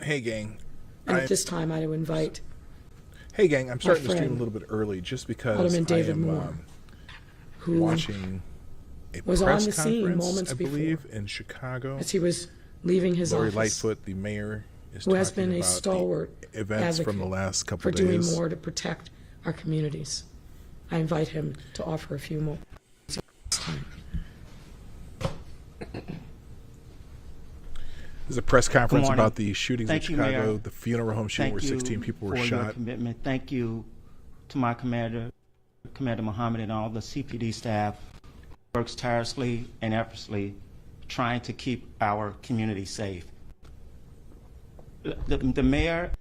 Hey gang. And at this time, I invite. Hey gang, I'm starting to stream a little bit early just because Alderman David I am Moore, who watching a was press on the scene conference, moments I believe, before, in Chicago. as he was leaving his Lori office. Lightfoot, the mayor, is who has talking been a about stalwart the events from the last couple for of days. doing more to protect our communities. I invite him to offer a few more. There's a press conference about the shootings in Thank you, Chicago, Mayor. the funeral home shooting where Thank 16 you people were for shot. your commitment. Thank you to my commander, Commander Muhammad, and all the CPD staff who works tirelessly and effortlessly trying to keep our community safe. The mayor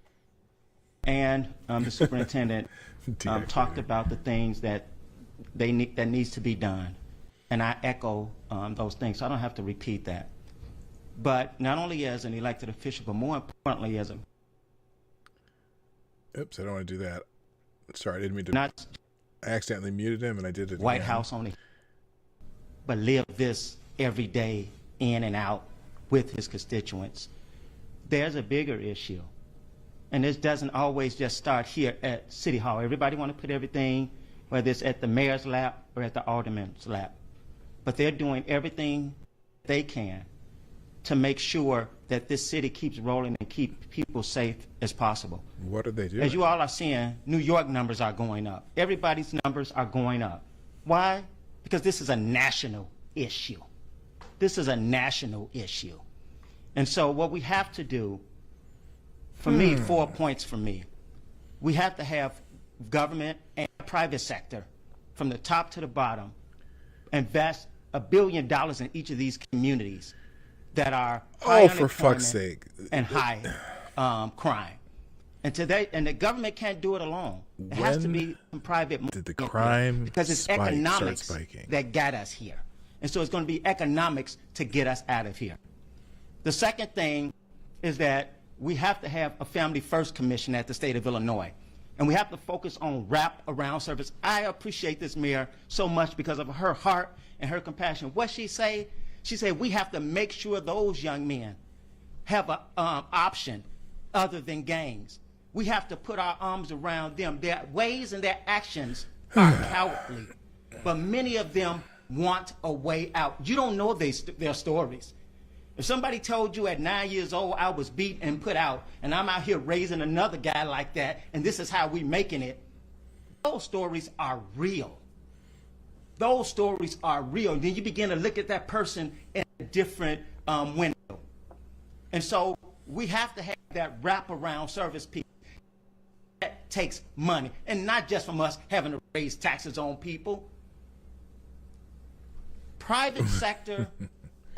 and the superintendent talked about the things that that needs to be done, and I echo those things, so I don't have to repeat that. But not only as an elected official, but more importantly as a... Oops, I don't want to do that. Sorry, I didn't mean to... I accidentally muted him and I did it White again. House only, but live this every day in and out with his constituents. There's a bigger issue, and this doesn't always just start here at City Hall. Everybody want to put everything, whether it's at the mayor's lap or at the alderman's lap, but they're doing everything they can to make sure that this city keeps rolling and keep people safe as possible. What are they doing? As you all are seeing, New York numbers are going up. Everybody's numbers are going up. Why? Because this is a national issue. This is a national issue. And so what we have to do, for me, 4 points for me, we have to have government and private sector, from the top to the bottom, invest $1 billion in each of these communities that are high for fuck's sake, and high crime. And today, and the government can't do it alone. It has to be some private money. Did the crime because it's start economics spiking? that got us here. And so it's going to be economics to get us out of here. The second thing is that we have to have a Family First Commission at the state of Illinois. And we have to focus on wrap around service. I appreciate this mayor so much because of her heart and her compassion. What she say? She said we have to make sure those young men have an option other than gangs. We have to put our arms around them. Their ways and their actions are cowardly, but many of them want a way out. You don't know their stories. If somebody told you at 9 years old I was beat and put out, and I'm out here raising another guy like that, and this is how we making it, those stories are real. Those stories are real. Then you begin to look at that person in a different window. And so we have to have that wraparound service piece. That takes money, and not just from us having to raise taxes on people. Private sector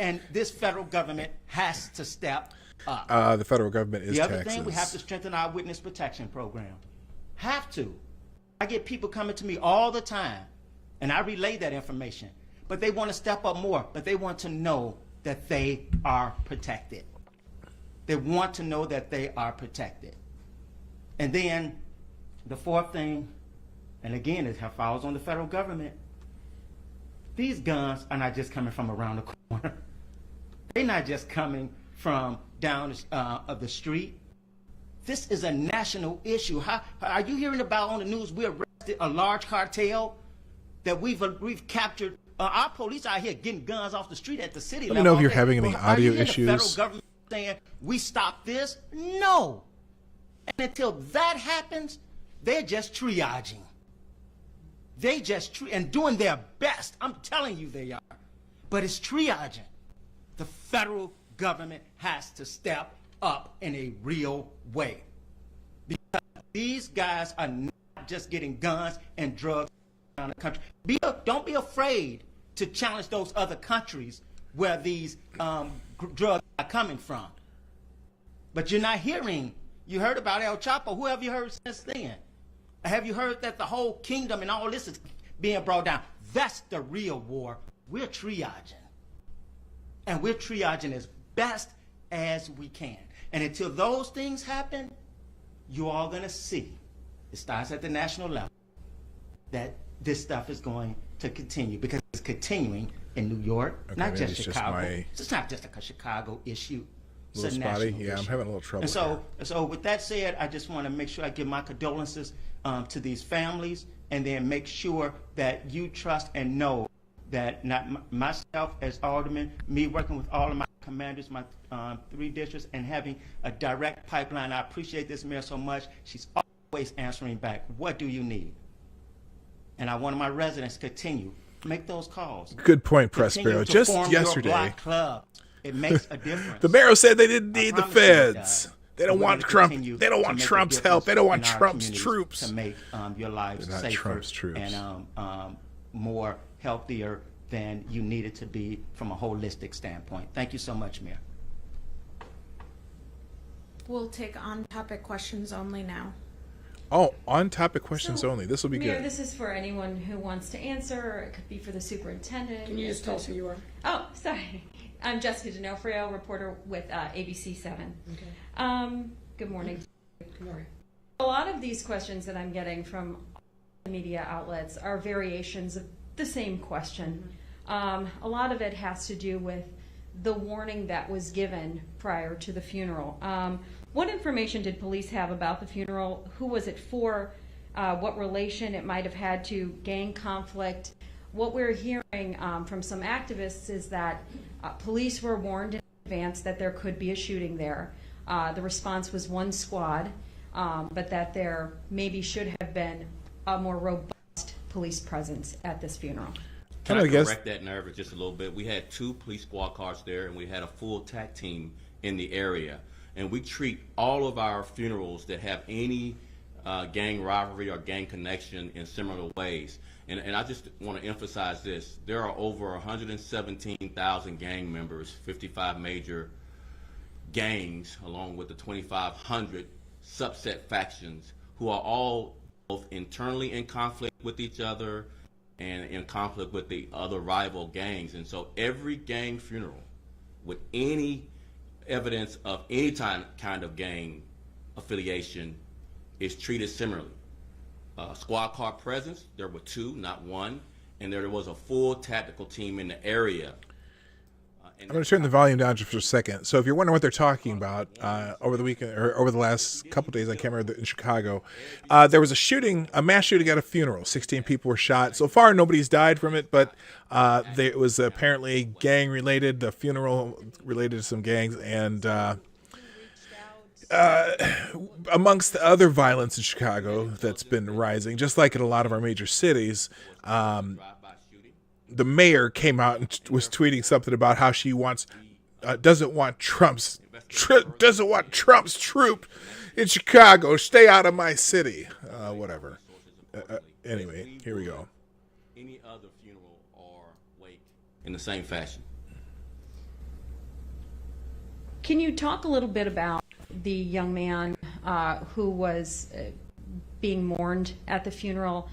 and this federal government has to step up. The federal government is the other taxes. thing, we have to strengthen our witness protection program. Have to. I get people coming to me all the time, and I relay that information, but they want to step up more, but they want to know that they are protected. They want to know that they are protected. And then the fourth thing, and again, it falls on the federal government. These guns are not just coming from around the corner. They're not just coming from down the street. This is a national issue. How are you hearing about on the news? We arrested a large cartel that we've captured. Our police out here getting guns off the street at the city level. Let me know if you're having any audio issues. The federal government saying we stop this? No. And until that happens, they're just triaging. They just and doing their best. I'm telling you they are. But it's triaging. The federal government has to step up in a real way. Because these guys are not just getting guns and drugs around the country. Don't be afraid to challenge those other countries where these drugs are coming from. But you're not hearing. You heard about El Chapo. Who have you heard since then? Have you heard that the whole kingdom and all this is being brought down? That's the real war. We're triaging. And we're triaging as best as we can. And until those things happen, you're all going to see, it starts at the national level, that this stuff is going to continue, because it's continuing in New York, not just Chicago. It's not just a Chicago issue. A little spotty. Yeah, I'm having a little trouble. And so with that said, I just want to make sure I give my condolences to these families, and then make sure that you trust and know that not myself as alderman, me working with all of my commanders, my 3 districts, and having a direct pipeline. I appreciate this mayor so much. She's always answering back. What do you need? And I want my residents to continue. Make those calls. Good point, Prospero. Just yesterday. Your block club. It makes a difference. The mayor said they didn't need the feds. They don't want Trump. They don't want Trump's help. They don't want Trump's troops. To make your lives safer and more healthier than you need it to be from a holistic standpoint. Thank you so much, Mayor. We'll take on-topic questions only now. Oh, on-topic questions only. This will be Mayor, good. this is for anyone who wants to answer, or it could be for the superintendent. Can you just tell us who you are? Oh, sorry. I'm Jessica D'Onofrio, reporter with ABC 7. Okay. Good morning. Good morning. A lot of these questions that I'm getting from media outlets are variations of the same question. A lot of it has to do with the warning that was given prior to the funeral. What information did police have about the funeral? Who was it for? What relation it might have had to gang conflict? What we're hearing from some activists is that police were warned in advance that there could be a shooting there. The response was 1 squad, but that there maybe should have been a more robust police presence at this funeral. Can I correct that narrative just a little bit? We had 2 police squad cars there, and we had a full TAC team in the area. And we treat all of our funerals that have any gang rivalry or gang connection in similar ways. And I just want to emphasize this. There are over 117,000 gang members, 55 major gangs, along with the 2,500 subset factions, who are all both internally in conflict with each other and in conflict with the other rival gangs. And so every gang funeral with any evidence of any kind of gang affiliation is treated similarly. Squad car presence, there were 2, not 1, and there was a full tactical team in the area. I'm going to turn the volume down just for a second. So if you're wondering what they're talking about, over the weekend or over the last couple of days, I can't remember, in Chicago, there was a mass shooting at a funeral. 16 people were shot. So far, nobody's died from it, but it was apparently gang related. The funeral related to some gangs, and amongst the other violence in Chicago that's been rising, just like in a lot of our major cities. The mayor came out and was tweeting something about how she doesn't want Trump's troop in Chicago. Stay out of my city. Whatever. Anyway, here we go. Any other funeral or wake in the same fashion. Can you talk a little bit about the young man who was being mourned at the funeral?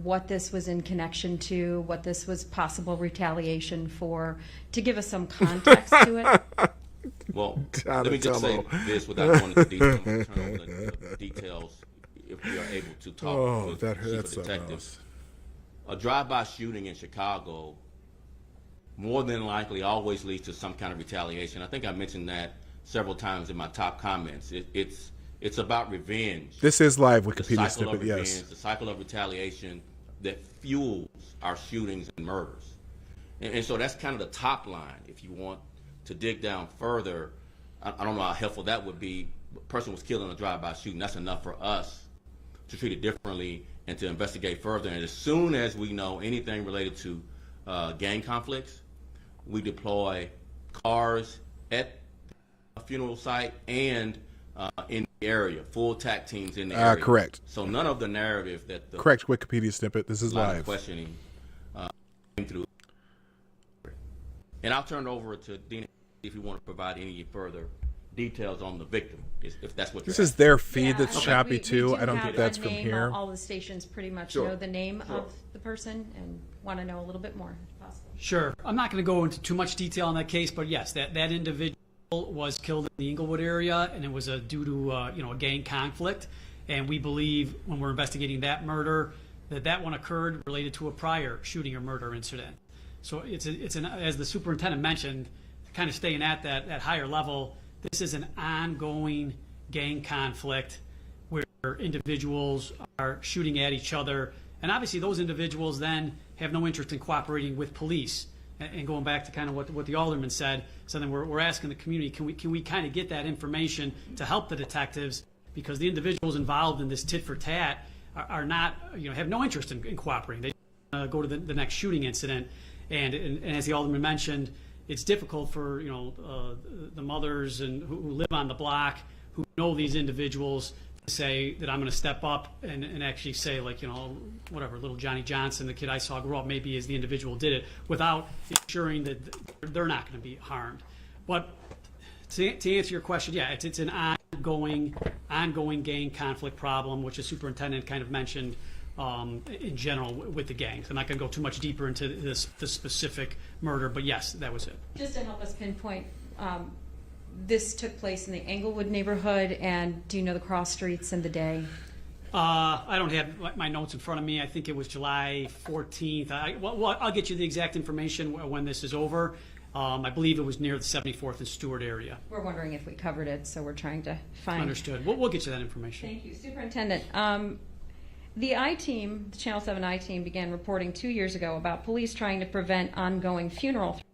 What this was in connection to, what this was possible retaliation for, to give us some context to it? Well, let me just say this without going into detail. I'm going to turn over the details if we are able to talk with the chief detective. A drive-by shooting in Chicago more than likely always leads to some kind of retaliation. I think I mentioned that several times in my top comments. It's about revenge. This is live Wikipedia snippet, yes. The cycle of retaliation that fuels our shootings and murders. And so that's kind of the top line. If you want to dig down further, I don't know how helpful that would be. A person was killed in a drive-by shooting. That's enough for us to treat it differently and to investigate further. And as soon as we know anything related to gang conflicts, we deploy cars at a funeral site and in the area, full TAC teams in the area. Correct. So none of the narrative that the correct Wikipedia snippet. This is live questioning came through. And I'll turn it over to Dina if you want to provide any further details on the victim, if that's what. This is their feed that's choppy too. I don't think that's from here. All the stations pretty much know the name of the person and want to know a little bit more, if possible. Sure. I'm not going to go into too much detail on that case, but yes, that individual was killed in the Inglewood area, and it was due to a gang conflict. And we believe, when we're investigating that murder, that one occurred related to a prior shooting or murder incident. So it's as the superintendent mentioned, kind of staying at that higher level. This is an ongoing gang conflict where individuals are shooting at each other. And obviously those individuals then have no interest in cooperating with police. And going back to kind of what the alderman said, so then we're asking the community, can we kind of get that information to help the detectives, because the individuals involved in this tit for tat are not, have no interest in cooperating. They go to the next shooting incident, and as the alderman mentioned, it's difficult for the mothers and who live on the block, who know these individuals, to say that I'm going to step up and actually say, like, whatever, little Johnny Johnson, the kid I saw grow up, maybe as the individual did it, without ensuring that they're not going to be harmed. But to answer your question, yeah, it's an ongoing gang conflict problem, which the superintendent kind of mentioned in general with the gangs. I'm not going to go too much deeper into the specific murder, but yes, that was it. Just to help us pinpoint, this took place in the Englewood neighborhood, and do you know the cross streets and the day? I don't have my notes in front of me. I think it was July 14th. I'll get you the exact information when this is over. I believe it was near the 74th and Stewart area. We're wondering if we covered it, so we're trying to find. Understood. We'll get you that information. Thank you. Superintendent, the I-Team, the Channel 7 I-Team, began reporting 2 years ago about police trying to prevent ongoing funeral threats.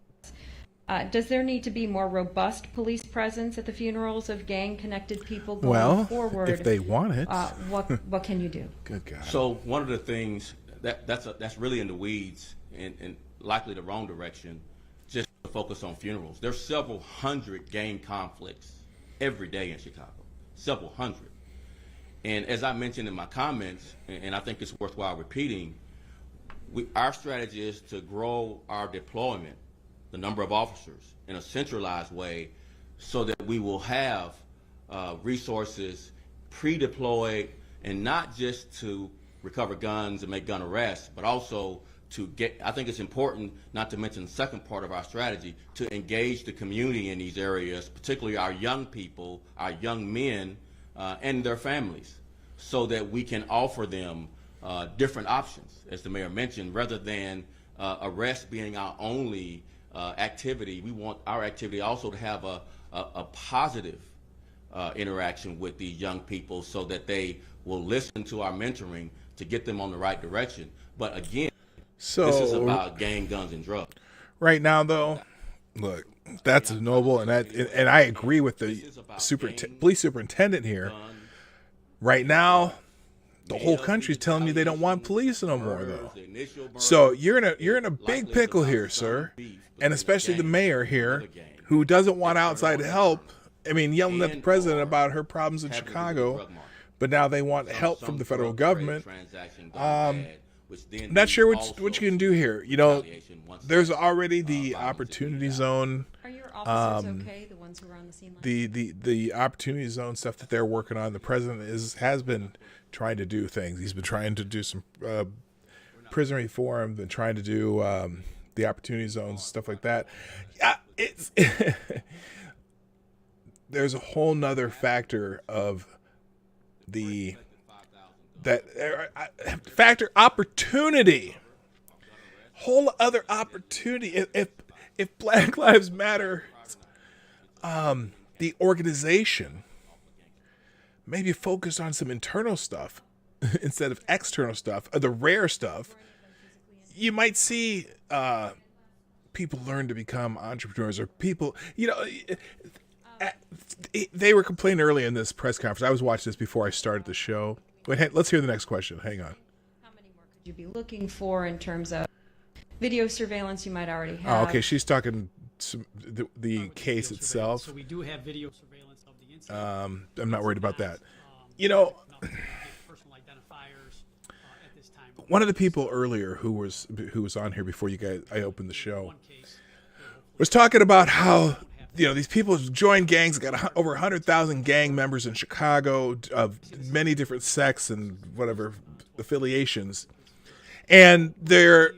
Does there need to be more robust police presence at the funerals of gang-connected people going forward? If they want it. What can you do? Good God. So one of the things that's really in the weeds and likely the wrong direction, just to focus on funerals. There's several hundred gang conflicts every day in Chicago, several hundred. And as I mentioned in my comments, and I think it's worthwhile repeating, our strategy is to grow our deployment, the number of officers, in a centralized way, so that we will have resources pre-deployed, and not just to recover guns and make gun arrests, but also to get, I think it's important, not to mention the second part of our strategy, to engage the community in these areas, particularly our young people, our young men, and their families, so that we can offer them different options, as the mayor mentioned, rather than arrest being our only activity. We want our activity also to have a positive interaction with these young people, so that they will listen to our mentoring to get them on the right direction. But again, this is about gang, guns, and drugs. Right now, though, look, that's noble, and I agree with the police superintendent here. Right now, the whole country's telling you they don't want police no more, though. So you're in a big pickle here, sir, and especially the mayor here, who doesn't want outside help. I mean, yelling at the president about her problems in Chicago, but now they want help from the federal government. Not sure what you can do here. There's already the opportunity zone. Are your officers okay, the ones who are on the scene line? The opportunity zone stuff that they're working on. The president has been trying to do things. He's been trying to do some prison reform, been trying to do the opportunity zones, stuff like that. Yeah, it's there's a whole nother factor of factor opportunity. Whole other opportunity. If Black Lives Matter, the organization, maybe focus on some internal stuff instead of external stuff, the rare stuff, you might see people learn to become entrepreneurs, or people, they were complaining early in this press conference. I was watching this before I started the show. Wait, let's hear the next question. Hang on. How many more could you be looking for in terms of video surveillance you might already have? Oh, okay. She's talking the case itself. So we do have video surveillance of the incident. I'm not worried about that. Personal identifiers at this time. One of the people earlier who was on here before I opened the show was talking about how these people join gangs, got over 100,000 gang members in Chicago of many different sects and whatever affiliations, and they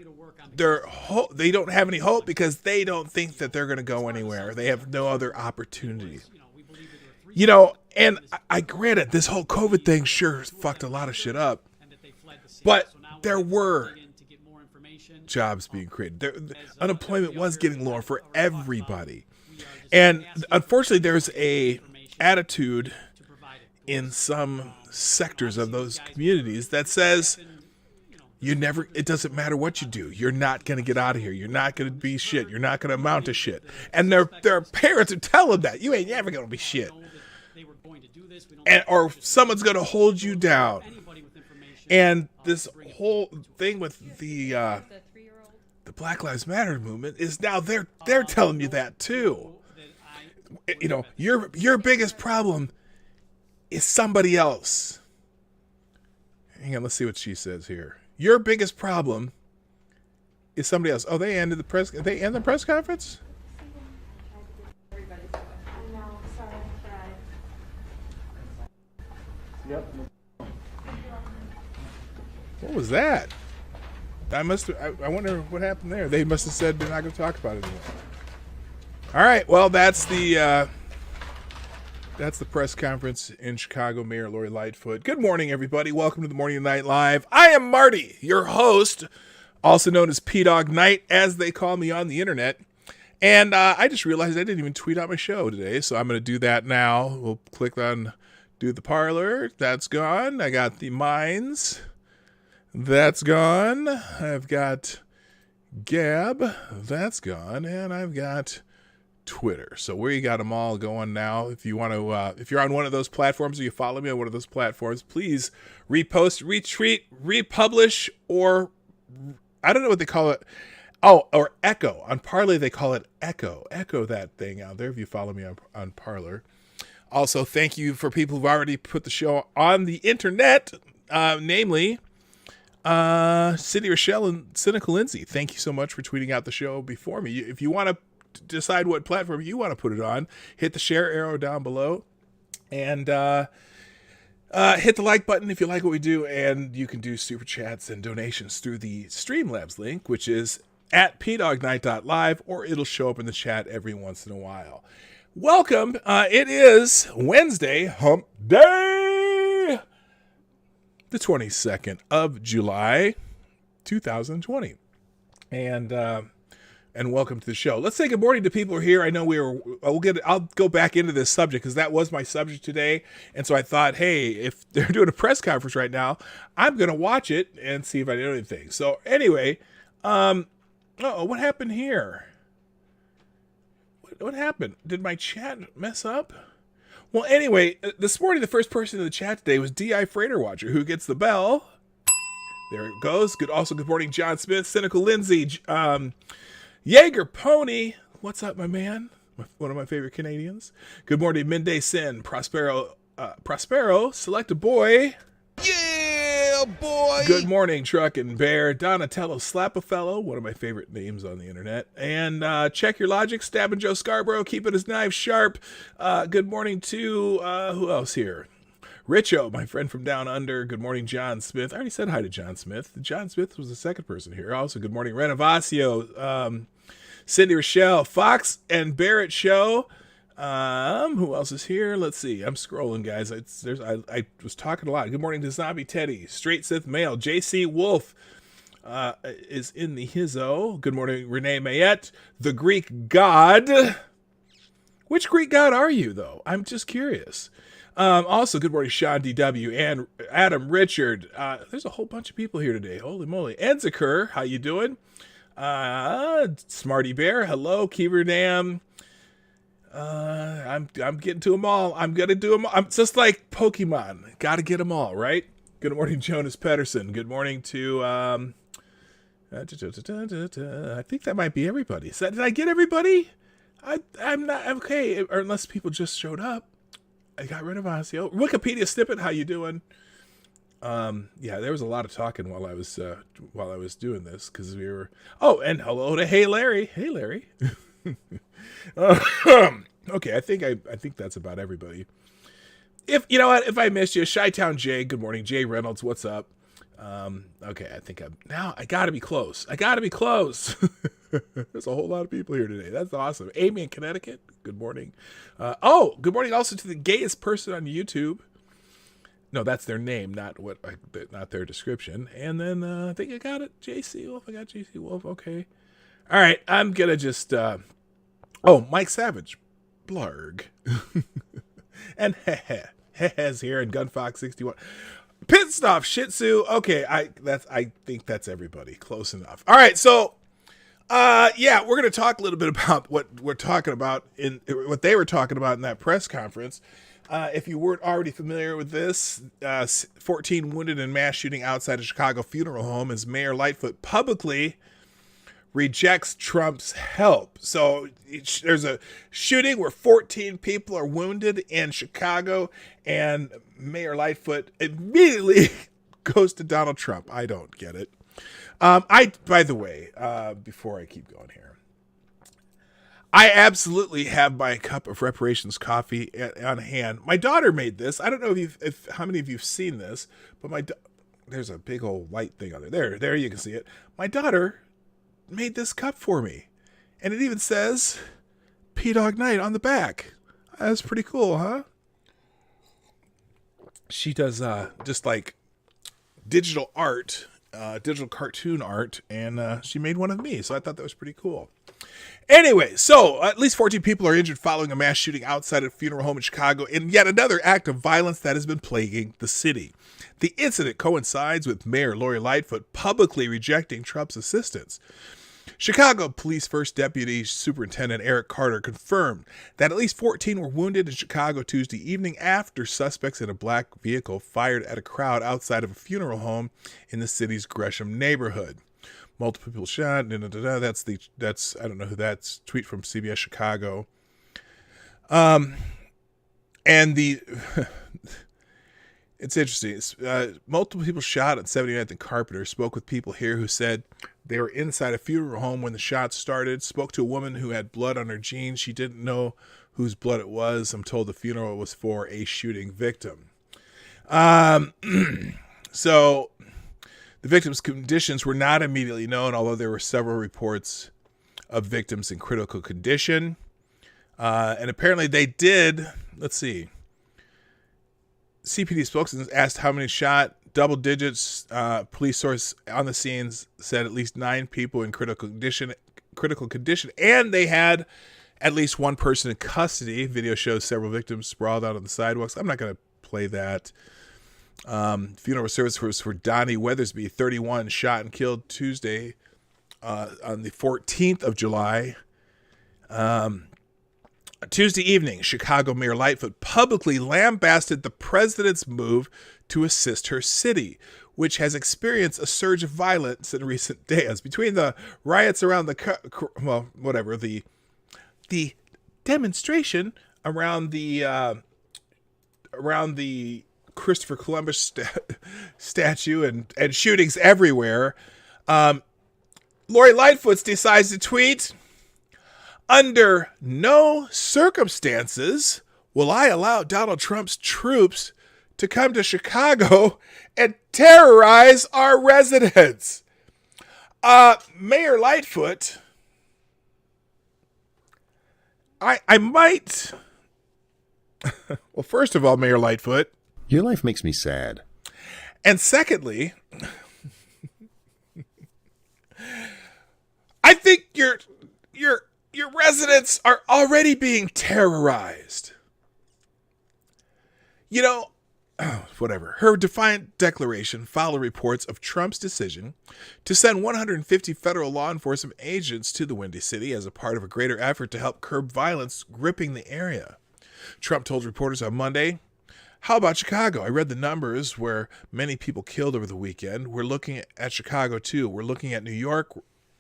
don't have any hope because they don't think that they're going to go anywhere. They have no other opportunity. And I granted this whole COVID thing sure fucked a lot of shit up, but there were jobs being created. Unemployment was getting lower for everybody. And unfortunately, there's a attitude in some sectors of those communities that says it doesn't matter what you do. You're not going to get out of here. You're not going to be shit. You're not going to amount to shit. And their parents are telling them that. You ain't never going to be shit. Or someone's going to hold you down. And this whole thing with the Black Lives Matter movement is now they're telling you that too. You know, your biggest problem is somebody else. Hang on, let's see what she says here. Your biggest problem is somebody else. Oh, they ended the press. They end the press conference. What was that? I wonder what happened there. They must have said they're not going to talk about it anymore. All right. Well, that's the press conference in Chicago. Mayor Lori Lightfoot. Good morning, everybody. Welcome to the Morning Night Live. I am Marty, your host, also known as PDawg Knight, as they call me on the internet. And I just realized I didn't even tweet out my show today, so I'm going to do that now. We'll click on do the parlor. That's gone. I got the Minds. That's gone. I've got Gab. That's gone. And I've got Twitter. So we got them all going now. If you want to, if you're on one of those platforms or you follow me on one of those platforms, please repost, retweet, republish, or I don't know what they call it. Oh, or echo. On Parley, they call it echo. Echo that thing out there if you follow me on Parler. Also, thank you for people who've already put the show on the internet, namely Cindy Rochelle and Cynical Lindsay. Thank you so much for tweeting out the show before me. If you want to decide what platform you want to put it on, hit the share arrow down below and hit the like button if you like what we do, and you can do super chats and donations through the Streamlabs link, which is at pdawgnight.live, or it'll show up in the chat every once in a while. Welcome. It is Wednesday, Hump Day, the 22nd of July, 2020. And welcome to the show. Let's say good morning to people who are here. I know I'll go back into this subject because that was my subject today. And so I thought, hey, if they're doing a press conference right now, I'm going to watch it and see if I know anything. So anyway, what happened here? What happened? Did my chat mess up? Well, anyway, this morning, the first person in the chat today was D.I. Freighter Watcher, who gets the bell. There it goes. Good morning, John Smith, Cynical Lindsay, Jaeger Pony. What's up, my man? One of my favorite Canadians. Good morning, Midday Sin, Prospero, Select a Boy. Yeah, boy. Good morning, Truck and Bear, Donatello Slap-a-Fellow, one of my favorite names on the internet. And Check Your Logic, Stabbing Joe Scarborough, keeping his knife sharp. Good morning to, who else here? Richo, my friend from down under. Good morning, John Smith. I already said hi to John Smith. John Smith was the second person here. Also, good morning, Renovacio, Cindy Rochelle, Fox and Barrett Show. Who else is here? Let's see. I'm scrolling, guys. I was talking a lot. Good morning to Zombie Teddy, Straight Sith Male, JC Wolf is in the hizzo. Good morning, Renee Mayette, the Greek God. Which Greek God are you, though? I'm just curious. Also, good morning, Sean DW and Adam Richard. There's a whole bunch of people here today. Holy moly. Enziker, how you doing? Smarty Bear, hello. Keever Dam. I'm getting to them all. I'm gonna do them all. I'm just like Pokemon. Gotta get them all, right? Good morning, Jonas Pedersen. Good morning to, I think that might be everybody. Did I get everybody? I'm not, okay, or unless people just showed up. I got rid of Osio. Wikipedia snippet, how you doing? Yeah, there was a lot of talking while I was doing this because we were. Oh, and hello to Hey Larry. Hey Larry. Okay, I think that's about everybody. If you know what, if I missed you, Chi-Town Jay. Good morning, Jay Reynolds. What's up? Okay, I think I gotta be close. There's a whole lot of people here today. That's awesome. Amy in Connecticut. Good morning. Good morning also to the gayest person on YouTube. No, that's their name, not their description. And then I think I got it. JC Wolf. I got JC Wolf. Okay. All right. I'm gonna just. Mike Savage. blarg. And Hehe's here and Gunfox 61. Pit stop Shih Tzu. Okay, I think that's everybody. Close enough. All right, so yeah, we're going to talk a little bit about what we're talking about what they were talking about in that press conference. If you weren't already familiar with this, 14 wounded in mass shooting outside a Chicago funeral home as Mayor Lightfoot publicly rejects Trump's help. So there's a shooting where 14 people are wounded in Chicago, and Mayor Lightfoot immediately goes to Donald Trump. I don't get it. By the way, before I keep going here, I absolutely have my cup of reparations coffee on hand. My daughter made this. I don't know if how many of you've seen this, but there's a big old white thing on there. There you can see it. My daughter made this cup for me, and it even says PDawg Night on the back. That's pretty cool, huh? She does just like digital art, digital cartoon art, and she made one of me, so I thought that was pretty cool. Anyway, so at least 14 people are injured following a mass shooting outside a funeral home in Chicago, in yet another act of violence that has been plaguing the city. The incident coincides with Mayor Lori Lightfoot publicly rejecting Trump's assistance. Chicago Police First Deputy Superintendent Eric Carter confirmed that at least 14 were wounded in Chicago Tuesday evening after suspects in a black vehicle fired at a crowd outside of a funeral home in the city's Gresham neighborhood. Multiple people shot. That's I don't know who that's. Tweet from CBS Chicago. And it's interesting. Multiple people shot at 79th and Carpenter. Spoke with people here who said they were inside a funeral home when the shots started. Spoke to a woman who had blood on her jeans. She didn't know whose blood it was. I'm told the funeral was for a shooting victim. So the victim's conditions were not immediately known, although there were several reports of victims in critical condition. And apparently they did, let's see. CPD spokesman asked how many shot, double digits. Police source on the scenes said at least 9 people in critical condition, and they had at least one person in custody. Video shows several victims sprawled out on the sidewalks. I'm not going to play that. Funeral service was for Donnie Weathersby, 31, shot and killed Tuesday on the 14th of July. Tuesday evening, Chicago Mayor Lightfoot publicly lambasted the president's move to assist her city, which has experienced a surge of violence in recent days. Between the riots around the demonstration around the Christopher Columbus statue and shootings everywhere, Lori Lightfoot decides to tweet, "Under no circumstances will I allow Donald Trump's troops to come to Chicago and terrorize our residents." Mayor Lightfoot, I might... Well, first of all, Mayor Lightfoot, your life makes me sad. And secondly, I think your residents are already being terrorized. You know, whatever. Her defiant declaration followed reports of Trump's decision to send 150 federal law enforcement agents to the Windy City as a part of a greater effort to help curb violence gripping the area. Trump told reporters on Monday, "How about Chicago? I read the numbers where many people killed over the weekend. We're looking at Chicago too. We're looking at New York.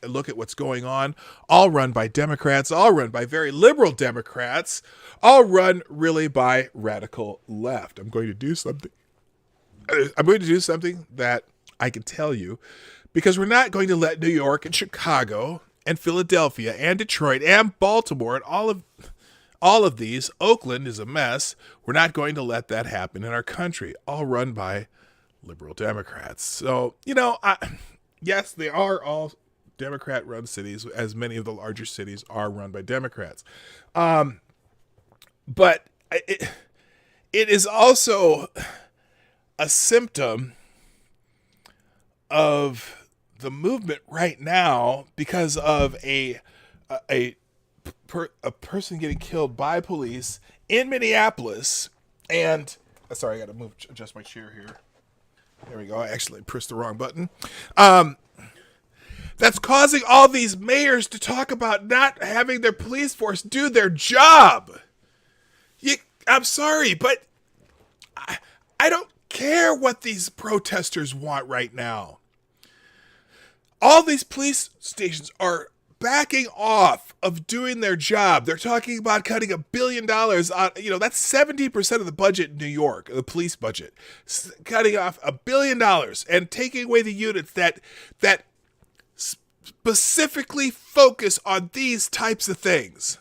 Look at what's going on. All run by Democrats, all run by very liberal Democrats, all run really by radical left." I'm going to do something that I can tell you, because we're not going to let New York and Chicago and Philadelphia and Detroit and Baltimore and all of these, Oakland is a mess. We're not going to let that happen in our country, all run by liberal Democrats. So, yes, they are all Democrat-run cities, as many of the larger cities are run by Democrats. But it is also a symptom of the movement right now because of a a person getting killed by police in Minneapolis, and sorry, I got to adjust my chair here. There we go. I actually pressed the wrong button. That's causing all these mayors to talk about not having their police force do their job. I'm sorry, but I don't care what these protesters want right now. All these police stations are backing off of doing their job. They're talking about cutting $1 billion on, that's 70% of the budget in New York, the police budget. Cutting off $1 billion and taking away the units that specifically focus on these types of things.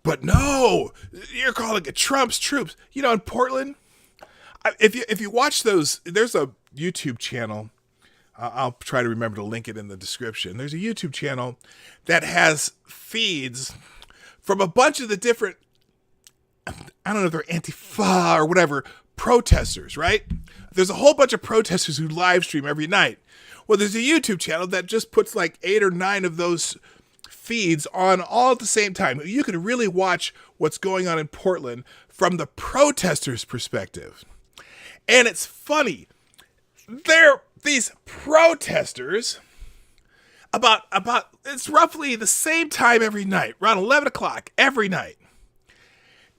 But no, you're calling it Trump's troops. In Portland, if you watch those, there's a YouTube channel. I'll try to remember to link it in the description. There's a YouTube channel that has feeds from a bunch of the different, I don't know if they're Antifa or whatever, protesters, right? There's a whole bunch of protesters who live stream every night. Well, there's a YouTube channel that just puts like 8 or 9 of those feeds on all at the same time. You can really watch what's going on in Portland from the protesters' perspective. And it's funny. These protesters, about it's roughly the same time every night, around 11 o'clock every night.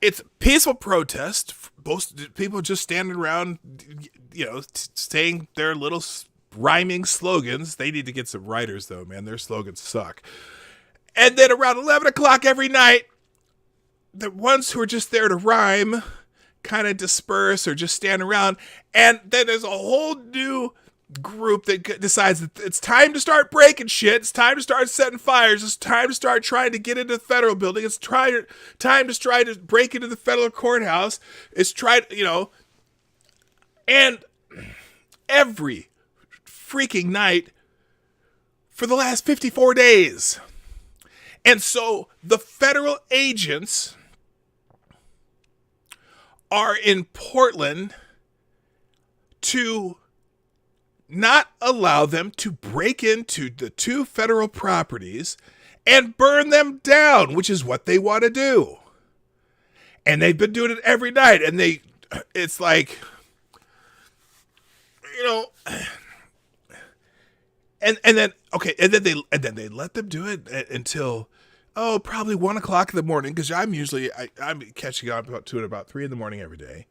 It's peaceful protest. Most people just standing around, saying their little rhyming slogans. They need to get some writers, though, man. Their slogans suck. And then around 11 o'clock every night, the ones who are just there to rhyme kind of disperse or just stand around. And then there's a whole new group that decides that it's time to start breaking shit. It's time to start setting fires. It's time to start trying to get into the federal building. It's time to try to break into the federal courthouse. It's and every freaking night for the last 54 days. And so the federal agents are in Portland to not allow them to break into the 2 federal properties and burn them down, which is what they want to do. And they've been doing it every night. And it's like, and then they let them do it until probably 1 o'clock in the morning, because I'm catching on to it about 3 in the morning every day.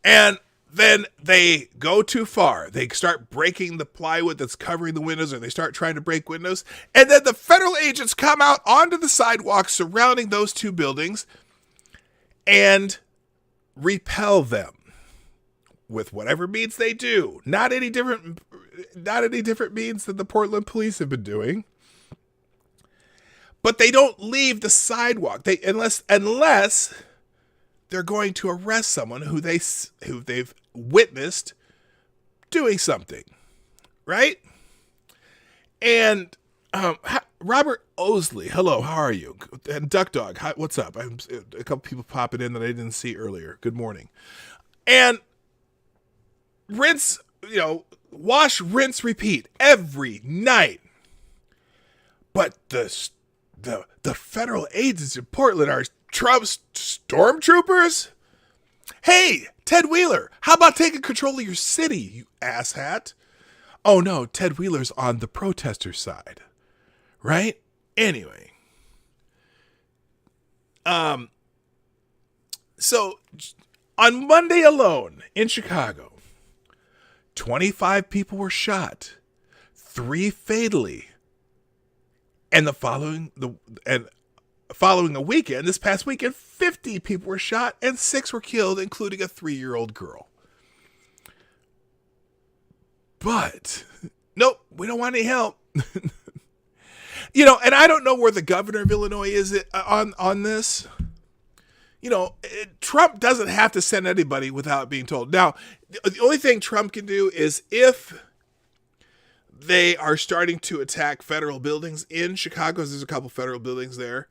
And then they go too far. They start breaking the plywood that's covering the windows, or they start trying to break windows. And then the federal agents come out onto the sidewalk surrounding those 2 buildings and repel them with whatever means they do. Not any different means than the Portland police have been doing. But they don't leave the sidewalk. Unless they're going to arrest someone who they've witnessed doing something, right? And Robert Osley, hello, how are you? And Duck Dog, hi, what's up? A couple people popping in that I didn't see earlier. Good morning. And wash, rinse, repeat every night. But the federal agents in Portland are Trump's stormtroopers? Hey, Ted Wheeler, how about taking control of your city, you asshat? Oh no, Ted Wheeler's on the protester side, right? Anyway. So on Monday alone in Chicago, 25 people were shot, 3 fatally. And following a weekend, this past weekend, 50 people were shot and 6 were killed, including a 3-year-old girl. But, nope, we don't want any help. And I don't know where the governor of Illinois is on this. Trump doesn't have to send anybody without being told. Now, the only thing Trump can do is if they are starting to attack federal buildings in Chicago, there's a couple federal buildings there,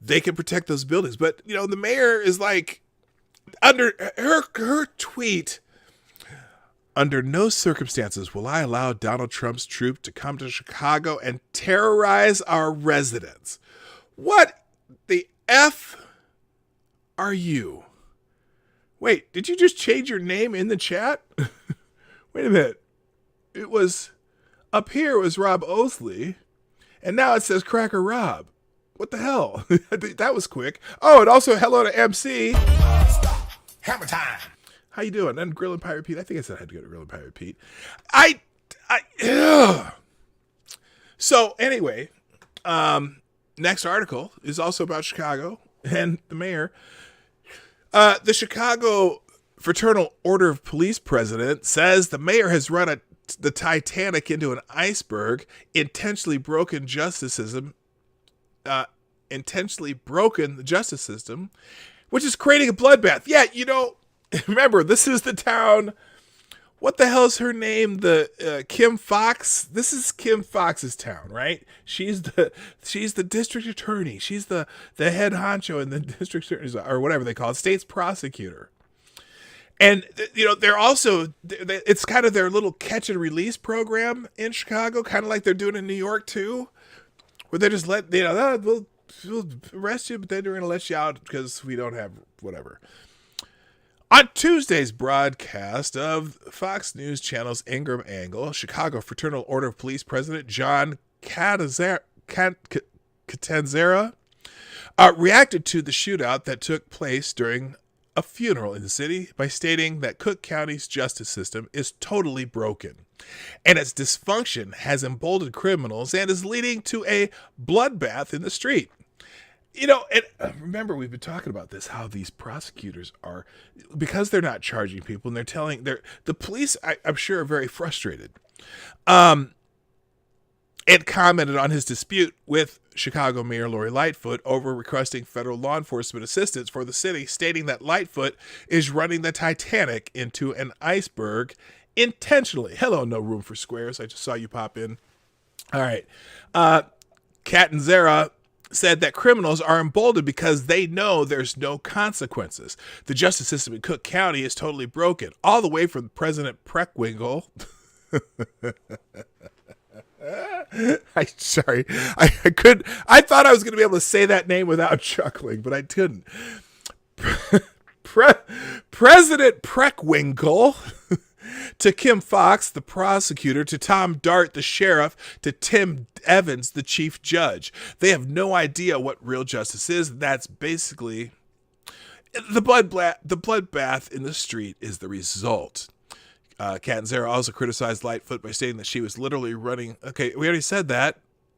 they can protect those buildings. But, the mayor is like, under her tweet, under no circumstances will I allow Donald Trump's troop to come to Chicago and terrorize our residents. What the F are you? Wait, did you just change your name in the chat? Wait a minute. It was up here, it was Rob Osley, and now it says Cracker Rob. What the hell? That was quick. Oh, and also hello to MC. Hammer time. How you doing? And Grill and Pirate Pete. I think I said I had to go to Grill and Pirate Pete. Ugh. So anyway, next article is also about Chicago and the mayor. The Chicago Fraternal Order of Police president says the mayor has run the Titanic into an iceberg, intentionally broken the justice system, which is creating a bloodbath. Yeah, remember, this is the town. What the hell's her name? The Kim Fox. This is Kim Fox's town, right? She's the district attorney. She's the head honcho in the district attorney, or whatever they call it, state's prosecutor. And they're also, it's kind of their little catch and release program in Chicago, kind of like they're doing in New York too, where they just we'll arrest you, but then we're going to let you out because we don't have whatever. On Tuesday's broadcast of Fox News Channel's Ingram Angle, Chicago Fraternal Order of Police President John Catanzara reacted to the shootout that took place during a funeral in the city by stating that Cook County's justice system is totally broken and its dysfunction has emboldened criminals and is leading to a bloodbath in the street. And remember, we've been talking about this, how these prosecutors are, because they're not charging people and the police, I'm sure, are very frustrated. It commented on his dispute with Chicago Mayor Lori Lightfoot over requesting federal law enforcement assistance for the city, stating that Lightfoot is running the Titanic into an iceberg intentionally. Hello, No Room for Squares. I just saw you pop in. All right. Catanzara said that criminals are emboldened because they know there's no consequences. The justice system in Cook County is totally broken, all the way from President Preckwinkle. I thought I was going to be able to say that name without chuckling, but I couldn't. President Preckwinkle to Kim Fox, the prosecutor, to Tom Dart, the sheriff, to Tim Evans, the chief judge. They have no idea what real justice is. That's basically the bloodbath in the street is the result. Catanzara also criticized Lightfoot by stating that she was literally running. Okay, we already said that.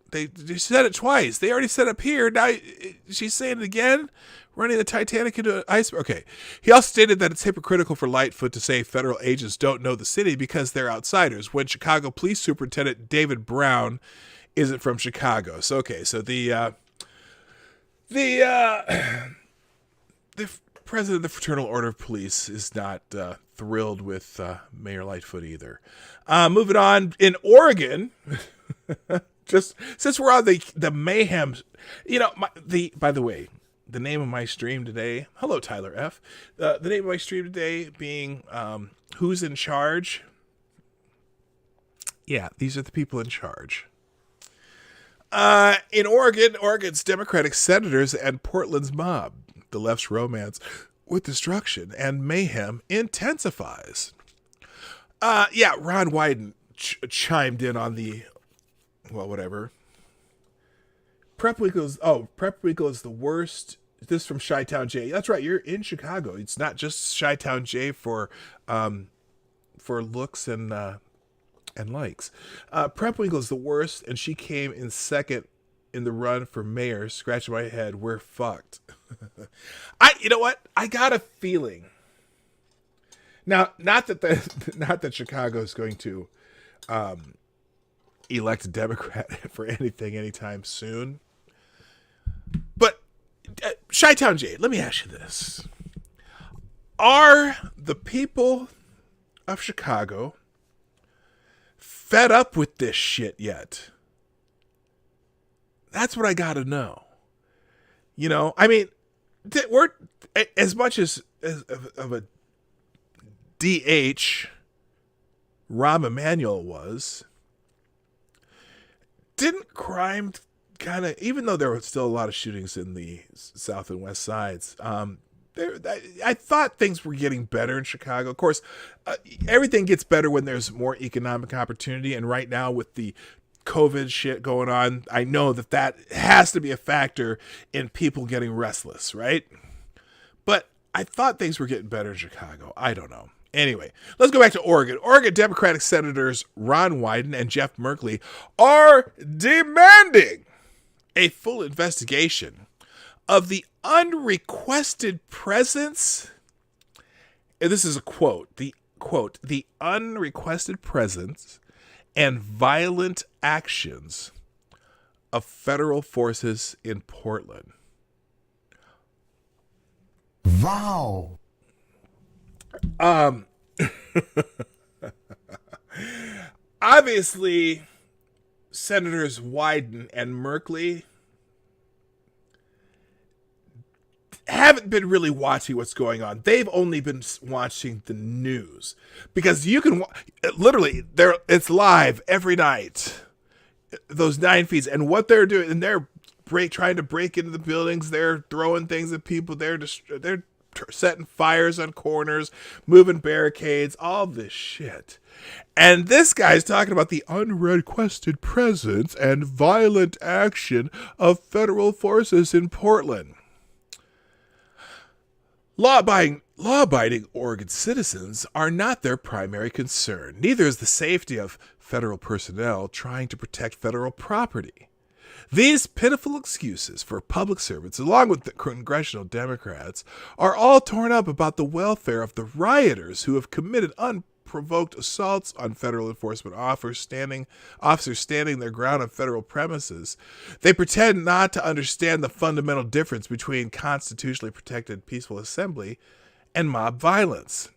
They said it twice. They already said up here. Now she's saying it again. Running the Titanic into an iceberg. Okay. He also stated that it's hypocritical for Lightfoot to say federal agents don't know the city because they're outsiders, when Chicago Police Superintendent David Brown isn't from Chicago. So the president of the Fraternal Order of Police is not thrilled with Mayor Lightfoot either. Moving on, in Oregon, just since we're on the Mayhem, by the way, the name of my stream today, hello Tyler F. The name of my stream today being Who's in Charge? Yeah, these are the people in charge. In Oregon's Democratic senators and Portland's mob, the left's romance with destruction and mayhem intensifies. Ron Wyden chimed in on whatever. Prep Week is the worst. This from Chi-Town J. That's right, you're in Chicago. It's not just Chi-Town J for looks and likes. Prep Winkle is the worst, and she came in second in the run for mayor. Scratching my head, we're fucked. You know what? I got a feeling. Now, not that Chicago is going to elect a Democrat for anything anytime soon, but Chi-Town Jade, let me ask you this: are the people of Chicago fed up with this shit yet? That's what I got to know. I mean, we're as much as of a DH Rahm Emanuel was. Didn't crime kind of, even though there were still a lot of shootings in the South and West sides, I thought things were getting better in Chicago. Of course, everything gets better when there's more economic opportunity. And right now with the COVID shit going on, I know that has to be a factor in people getting restless, right? But I thought things were getting better in Chicago. I don't know. Anyway, let's go back to Oregon. Oregon Democratic Senators Ron Wyden and Jeff Merkley are demanding a full investigation of the unrequested presence, and this is a quote, the unrequested presence and violent actions of federal forces in Portland. Wow. Obviously, Senators Wyden and Merkley haven't been really watching what's going on. They've only been watching the news because you can literally it's live every night. Those 9 feeds and what they're doing, and they're trying to break into the buildings. They're throwing things at people. They're setting fires on corners, moving barricades, all this shit. And this guy's talking about the unrequested presence and violent action of federal forces in Portland. Law-abiding Oregon citizens are not their primary concern. Neither is the safety of federal personnel trying to protect federal property. These pitiful excuses for public servants, along with the congressional Democrats, are all torn up about the welfare of the rioters who have committed unprovoked assaults on federal enforcement officers standing their ground on federal premises. They pretend not to understand the fundamental difference between constitutionally protected peaceful assembly and mob violence.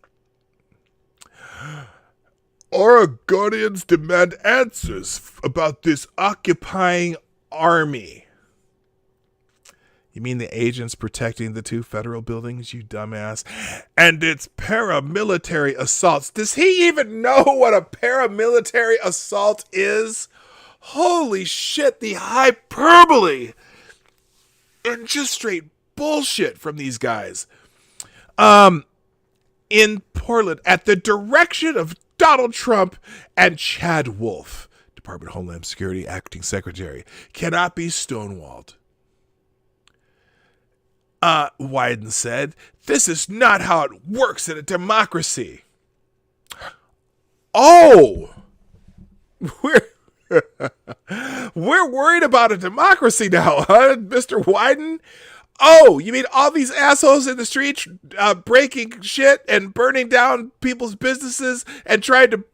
Oregonians demand answers about this occupying army. You mean the agents protecting the 2 federal buildings, you dumbass? And its paramilitary assaults. Does he even know what a paramilitary assault is? Holy shit, the hyperbole and just straight bullshit from these guys. In Portland, at the direction of Donald Trump and Chad Wolf, Department of Homeland Security Acting Secretary, cannot be stonewalled. Wyden said, "This is not how it works in a democracy." Oh, we're worried about a democracy now, huh, Mr. Wyden? Oh, you mean all these assholes in the street breaking shit and burning down people's businesses and trying to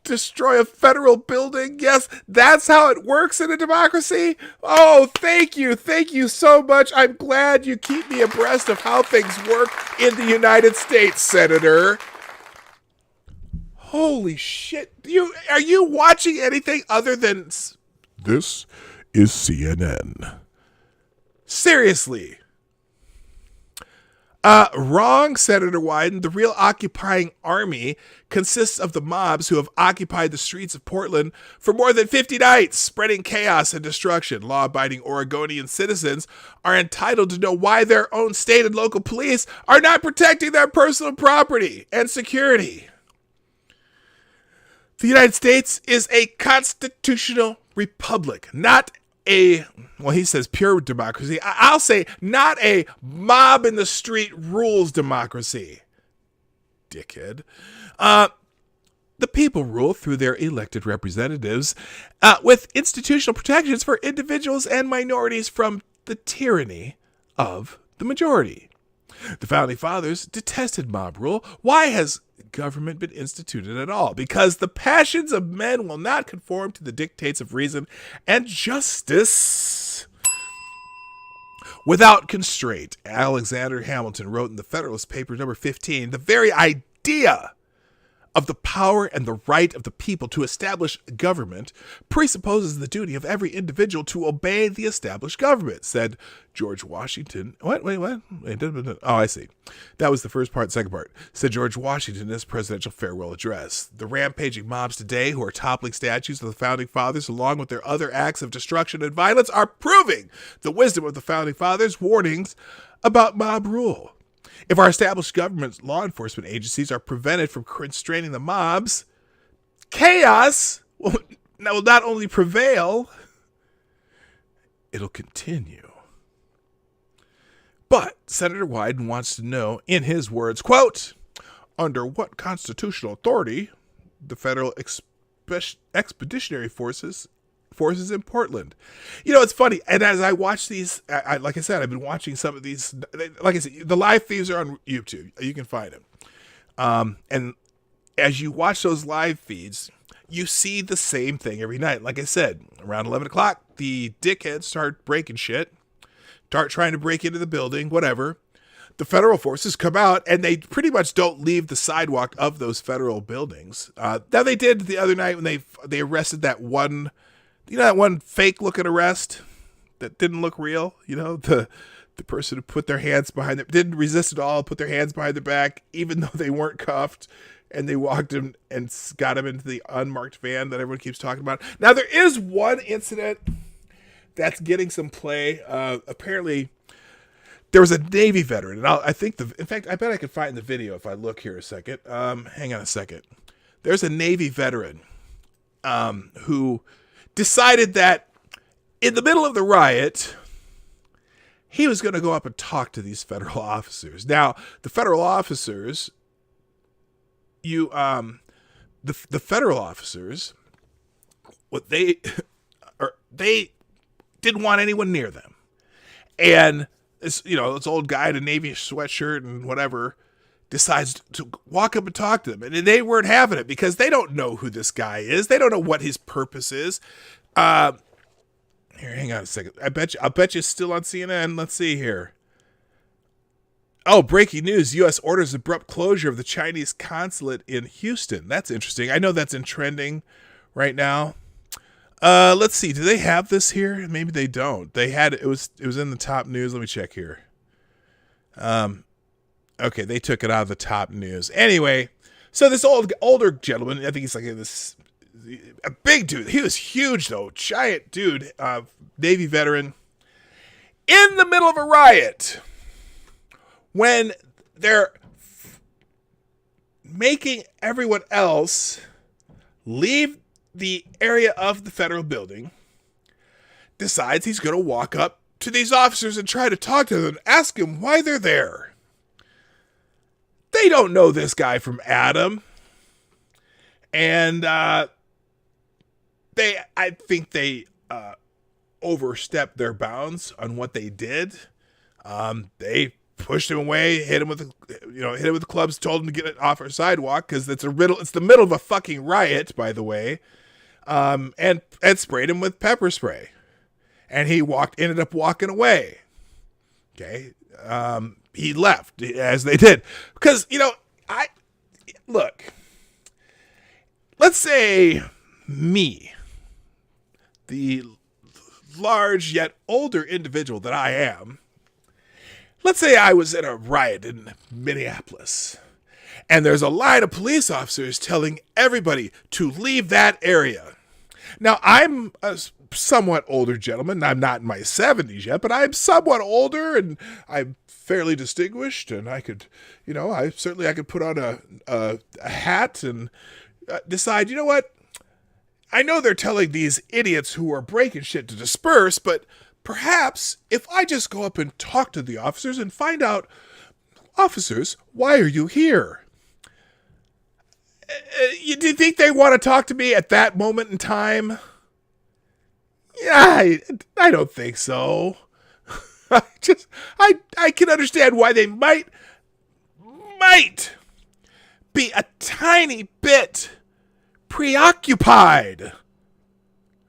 destroy a federal building? Yes, that's how it works in a democracy. Oh, thank you so much. I'm glad you keep me abreast of how things work in the United States, Senator. Holy shit. Are you watching anything other than this is CNN? Seriously. Wrong, Senator Wyden. The real occupying army consists of the mobs who have occupied the streets of Portland for more than 50 nights, spreading chaos and destruction. Law-abiding Oregonian citizens are entitled to know why their own state and local police are not protecting their personal property and security. The United States is a constitutional republic, not he says pure democracy. I'll say not a mob in the street rules democracy. Dickhead. The people rule through their elected representatives with institutional protections for individuals and minorities from the tyranny of the majority. The Founding Fathers detested mob rule. Why has government been instituted at all? Because the passions of men will not conform to the dictates of reason and justice. Without constraint, Alexander Hamilton wrote in the Federalist Papers, number 15, the very idea of the power and the right of the people to establish government presupposes the duty of every individual to obey the established government, said George Washington. What? Wait. Oh, I see. That was the first part. Second part. Said George Washington in his presidential farewell address. The rampaging mobs today who are toppling statues of the Founding Fathers along with their other acts of destruction and violence are proving the wisdom of the Founding Fathers' warnings about mob rule. If our established government law enforcement agencies are prevented from constraining the mobs, chaos will not only prevail, it'll continue. But Senator Wyden wants to know, in his words, quote, under what constitutional authority the federal expeditionary forces in Portland. You know, it's funny. And as I watch these, like I said, I've been watching some of these. Like I said, the live feeds are on YouTube. You can find them. And as you watch those live feeds, you see the same thing every night. Like I said, around 11 o'clock, the dickheads start breaking shit, start trying to break into the building, whatever. The federal forces come out, and they pretty much don't leave the sidewalk of those federal buildings. Now, they did the other night when they arrested that one. You know that one fake-looking arrest that didn't look real? You know, the person who put their hands behind them, didn't resist at all, put their hands behind their back, even though they weren't cuffed, and they walked him and got him into the unmarked van that everyone keeps talking about. Now, there is one incident that's getting some play. Apparently, there was a Navy veteran, and in fact, I bet I can find the video if I look here a second. Hang on a second. There's a Navy veteran who decided that in the middle of the riot, he was going to go up and talk to these federal officers. Now, the federal officers, the federal officers, they didn't want anyone near them. And this old guy in a Navy sweatshirt and whatever decides to walk up and talk to them. And they weren't having it because they don't know who this guy is. They don't know what his purpose is. Here, hang on a second. I'll bet you it's still on CNN. Let's see here. Oh, breaking news. U.S. orders abrupt closure of the Chinese consulate in Houston. That's interesting. I know that's in trending right now. Let's see. Do they have this here? Maybe they don't. They had it was in the top news. Let me check here. Okay, they took it out of the top news. Anyway, so this older gentleman, I think he's like a big dude. He was huge though, giant dude, Navy veteran. In the middle of a riot, when they're making everyone else leave the area of the federal building, decides he's going to walk up to these officers and try to talk to them and ask them why they're there. They don't know this guy from Adam. And I think they overstepped their bounds on what they did. They pushed him away, hit him with the clubs, told him to get off our sidewalk because it's the middle of a fucking riot, by the way. And sprayed him with pepper spray. And he ended up walking away. Okay. He left, as they did. Because, look, let's say me, the large yet older individual that I am, let's say I was in a riot in Minneapolis, and there's a line of police officers telling everybody to leave that area. Now, I'm a somewhat older gentleman. I'm not in my 70s yet, but I'm somewhat older, and I'm fairly distinguished, and I could, I could put on a hat and decide, you know what? I know they're telling these idiots who are breaking shit to disperse, but perhaps if I just go up and talk to the officers and find out, officers, why are you here? Do you think they want to talk to me at that moment in time? Yeah, I don't think so. I can understand why they might be a tiny bit preoccupied,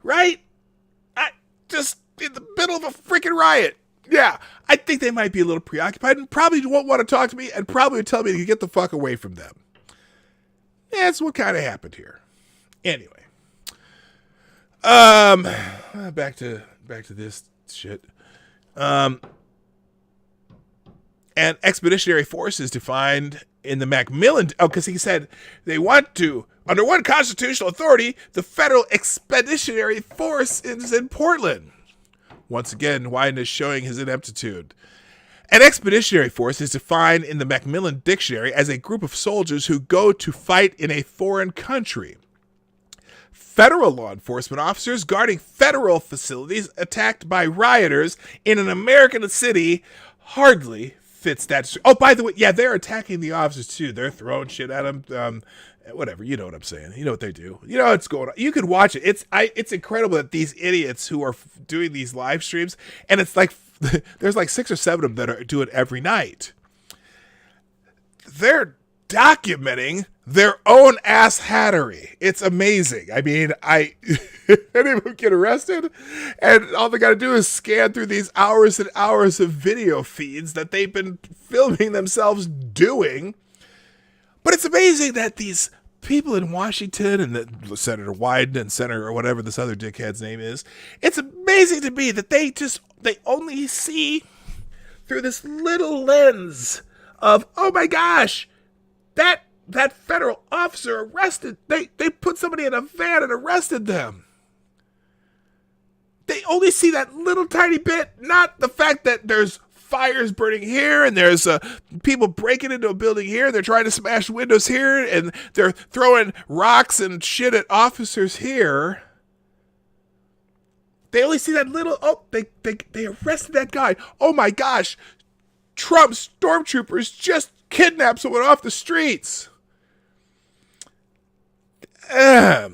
right? Just in the middle of a freaking riot. Yeah, I think they might be a little preoccupied and probably won't want to talk to me and probably would tell me to get the fuck away from them. That's what kind of happened here. Anyway, back to this shit. And expeditionary force is defined in the Macmillan. Oh, because he said they want to, under one constitutional authority, the federal expeditionary force is in Portland. Once again, Wyden is showing his ineptitude. An expeditionary force is defined in the Macmillan Dictionary as a group of soldiers who go to fight in a foreign country. Federal law enforcement officers guarding federal facilities attacked by rioters in an American city hardly fits that. Oh, by the way, yeah, they're attacking the officers too. They're throwing shit at them. Whatever, you know what I'm saying. You know what they do. You know what's going on. You could watch it. It's incredible that these idiots who are doing these live streams, and it's like there's like 6 or 7 of them that do it every night. They're documenting their own ass hattery. It's amazing. I mean, any of them get arrested, and all they got to do is scan through these hours and hours of video feeds that they've been filming themselves doing. But it's amazing that these people in Washington and Senator Wyden and Senator or whatever this other dickhead's name is, it's amazing to me that they only see through this little lens of, oh my gosh, that federal officer arrested, they put somebody in a van and arrested them. They only see that little tiny bit, not the fact that there's fires burning here and there's people breaking into a building here. They're trying to smash windows here and they're throwing rocks and shit at officers here. They only see that little, oh, they arrested that guy. Oh my gosh, Trump stormtroopers just kidnapped someone off the streets. I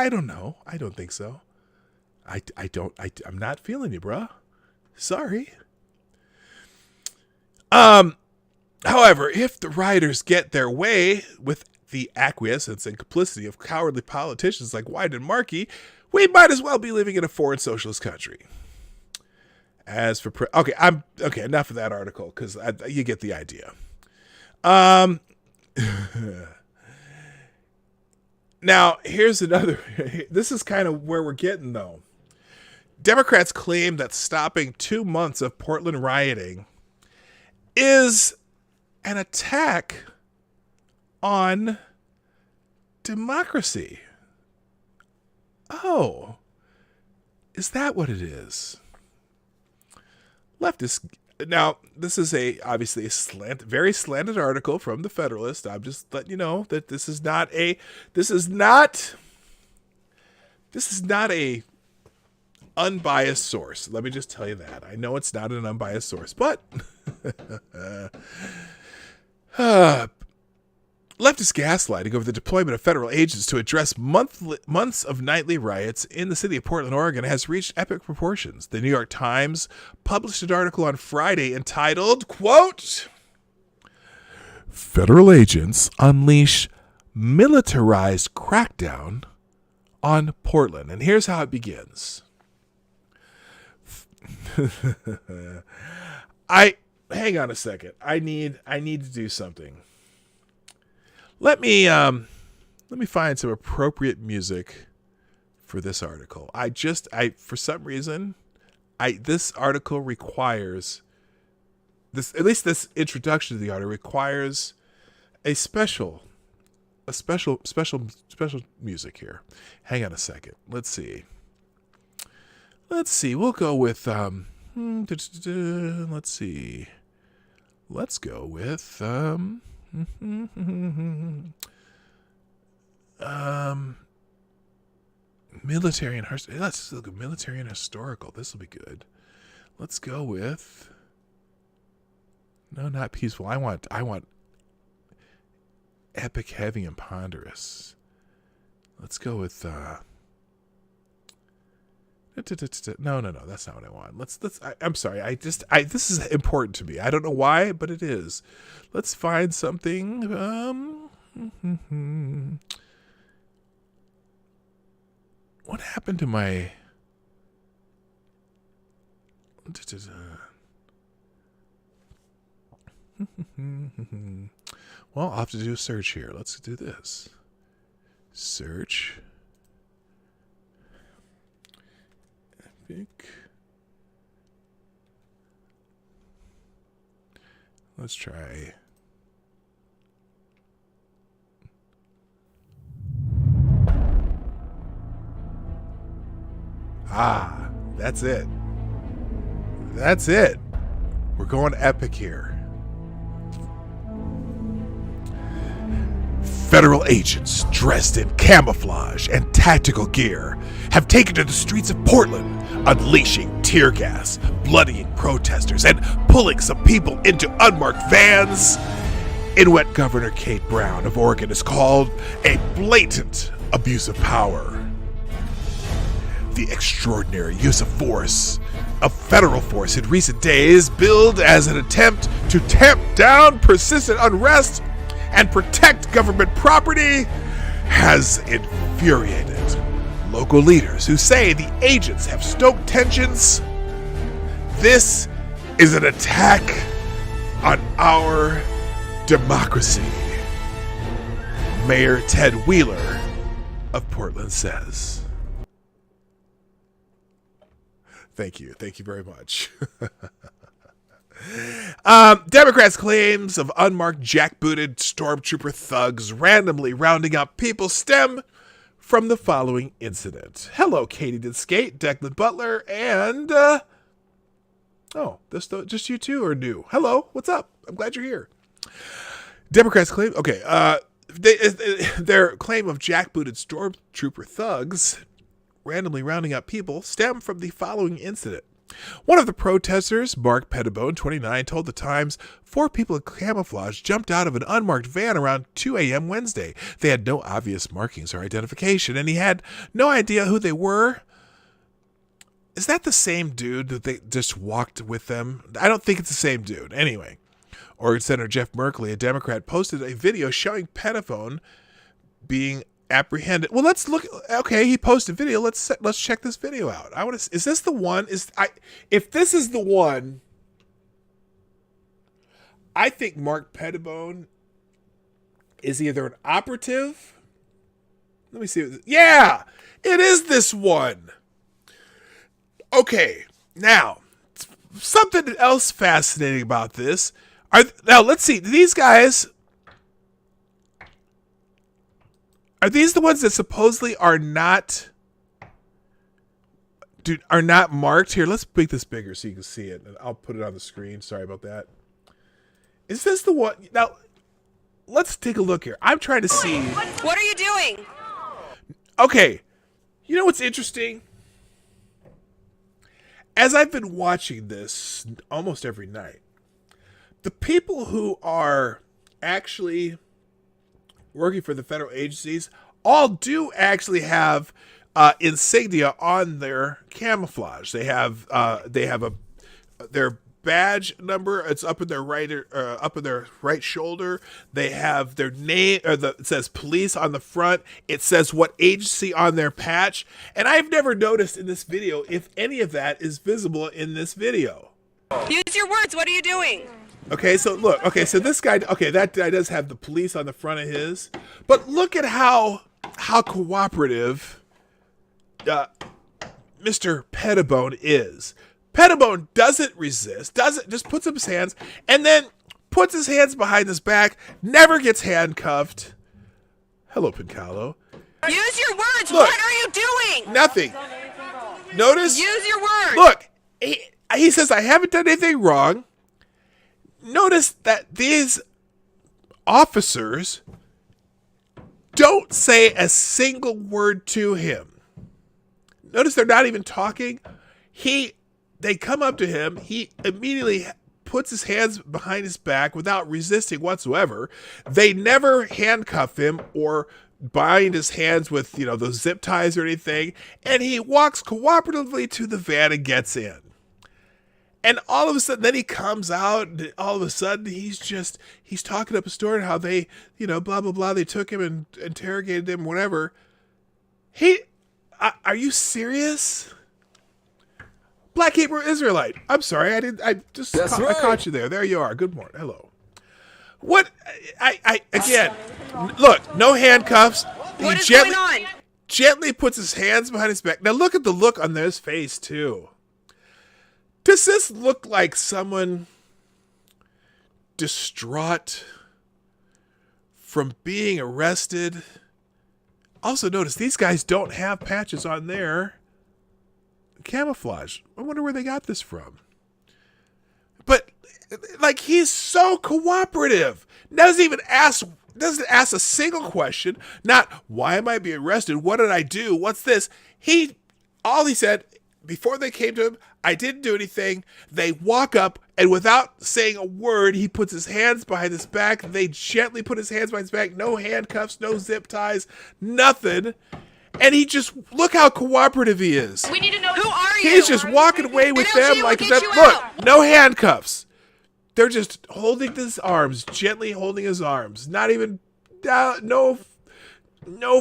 don't know. I don't think so. I'm not feeling you, bruh. Sorry. However, if the rioters get their way with the acquiescence and complicity of cowardly politicians like Wyden and Markey, we might as well be living in a foreign socialist country. As for okay, enough of that article because you get the idea. Now here's another. This is kind of where we're getting though. Democrats claim that stopping 2 months of Portland rioting is an attack on democracy. Oh, is that what it is? Leftists. Now, this is obviously a very slanted article from the Federalist. I'm just letting you know that this is not a unbiased source. Let me just tell you that. I know it's not an unbiased source, but leftist gaslighting over the deployment of federal agents to address months of nightly riots in the city of Portland, Oregon has reached epic proportions. The New York Times published an article on Friday entitled, quote, "Federal Agents Unleash Militarized Crackdown on Portland." And here's how it begins. Hang on a second. I need to do something. Let me find some appropriate music for this article. For some reason, this article requires this, at least this introduction to the article requires a special music here. Hang on a second. Let's see. We'll go with let's see. Let's go with military and let's look at military and historical. This will be good. Let's go with no, not peaceful. I want epic, heavy, and ponderous. Let's go with no, that's not what I want. I'm sorry. This is important to me. I don't know why, but it is. Let's find something. What happened to my? Well, I'll have to do a search here. Let's do this. Search. Epic. Let's try. Ah, that's it. That's it. We're going epic here. Federal agents dressed in camouflage and tactical gear have taken to the streets of Portland, unleashing tear gas, bloodying protesters, and pulling some people into unmarked vans in what Governor Kate Brown of Oregon has called a blatant abuse of power. The extraordinary use of force, of federal force in recent days, billed as an attempt to tamp down persistent unrest and protect government property, has infuriated local leaders who say the agents have stoked tensions. This is an attack on our democracy, Mayor Ted Wheeler of Portland says. Thank you. Thank you very much. Democrats' claims of unmarked jackbooted stormtrooper thugs randomly rounding up people stem from the following incident. Hello, Katie Did Skate, Declan Butler, and just you two are new. Hello, what's up? I'm glad you're here. Democrats claim their claim of jackbooted stormtrooper thugs randomly rounding up people stem from the following incident. One of the protesters, Mark Pettibone, 29, told the Times 4 people in camouflage jumped out of an unmarked van around 2 a.m. Wednesday. They had no obvious markings or identification, and he had no idea who they were. Is that the same dude that they just walked with them? I don't think it's the same dude. Anyway, Oregon Senator Jeff Merkley, a Democrat, posted a video showing Pettibone being apprehended. Well, let's look. Okay, he posted a video. Let's check this video out. I want to. Is this the one? If this is the one, I think Mark Pettibone is either an operative. Let me see. Yeah, it is this one. Okay, now something else fascinating about this. Now let's see. These guys. Are these the ones that supposedly are not marked? Here, let's make this bigger so you can see it. And I'll put it on the screen. Sorry about that. Is this the one? Now, let's take a look here. I'm trying to see. What are you doing? Okay. You know what's interesting? As I've been watching this almost every night, the people who are actually working for the federal agencies all do actually have insignia on their camouflage. They have their badge number. It's up in their right shoulder. They have their name, it says police on the front. It says what agency on their patch. And I've never noticed in this video if any of that is visible in this video. Use your words. What are you doing? Okay, so look. Okay, so this guy. Okay, that guy does have the police on the front of his. But look at how cooperative Mr. Pettibone is. Pettibone doesn't resist. Just puts up his hands and then puts his hands behind his back. Never gets handcuffed. Hello, Pincalo. Use your words. Look, what are you doing? Nothing. Notice. Use your words. Look, he says I haven't done anything wrong. Notice that these officers don't say a single word to him. Notice they're not even talking. They come up to him. He immediately puts his hands behind his back without resisting whatsoever. They never handcuff him or bind his hands with, those zip ties or anything. And he walks cooperatively to the van and gets in. And all of a sudden, then he comes out, and all of a sudden, he's talking up a story how they, blah, blah, blah. They took him and interrogated him, whatever. Are you serious? Black Hebrew Israelite. I'm sorry, I caught you there. There you are. Good morning. Hello. What? Again, look, no handcuffs. What He is going on? gently puts his hands behind his back. Now look at the look on his face too. Does this look like someone distraught from being arrested? Also notice these guys don't have patches on their camouflage. I wonder where they got this from. But like, he's so cooperative. Doesn't ask a single question. Not, why am I being arrested? What did I do? What's this? All he said before they came to him, I didn't do anything. They walk up, and without saying a word, he puts his hands behind his back. They gently put his hands behind his back. No handcuffs, no zip ties, nothing. And he just, look how cooperative he is. We need to know, who are you? He's just walking away with them NLG like will that. get you Look, out. no handcuffs. They're just holding his arms, gently holding his arms. Not even, no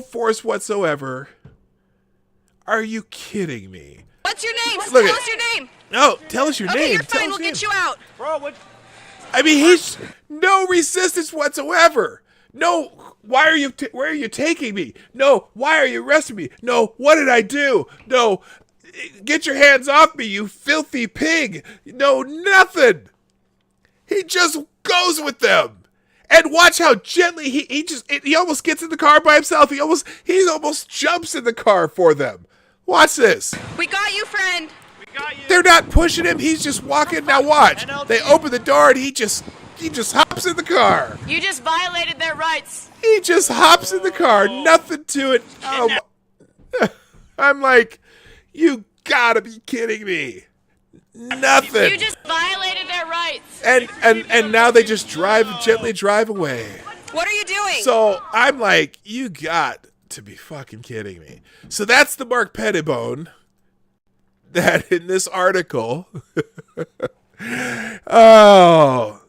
force whatsoever. Are you kidding me? What's your name? Look Tell at- us your name. No, tell us your Okay, name. you're Tell fine. us We'll your get name. you out. I mean, he's no resistance whatsoever. No, why are you? Where are you taking me? No, why are you arresting me? No, what did I do? No, get your hands off me, you filthy pig. No, nothing. He just goes with them. And watch how gently he almost gets in the car by himself. He almost jumps in the car for them. Watch this. We got you, friend. They're not pushing him. He's just walking. Now watch. They open the door and he just hops in the car. You just violated their rights. He just hops in the car. Nothing to it. Oh, I'm like, you gotta be kidding me. Nothing. You just violated their rights. And now they just gently drive away. What are you doing? So I'm like, you got to be fucking kidding me. So that's the Mark Pettibone that in this article. Oh.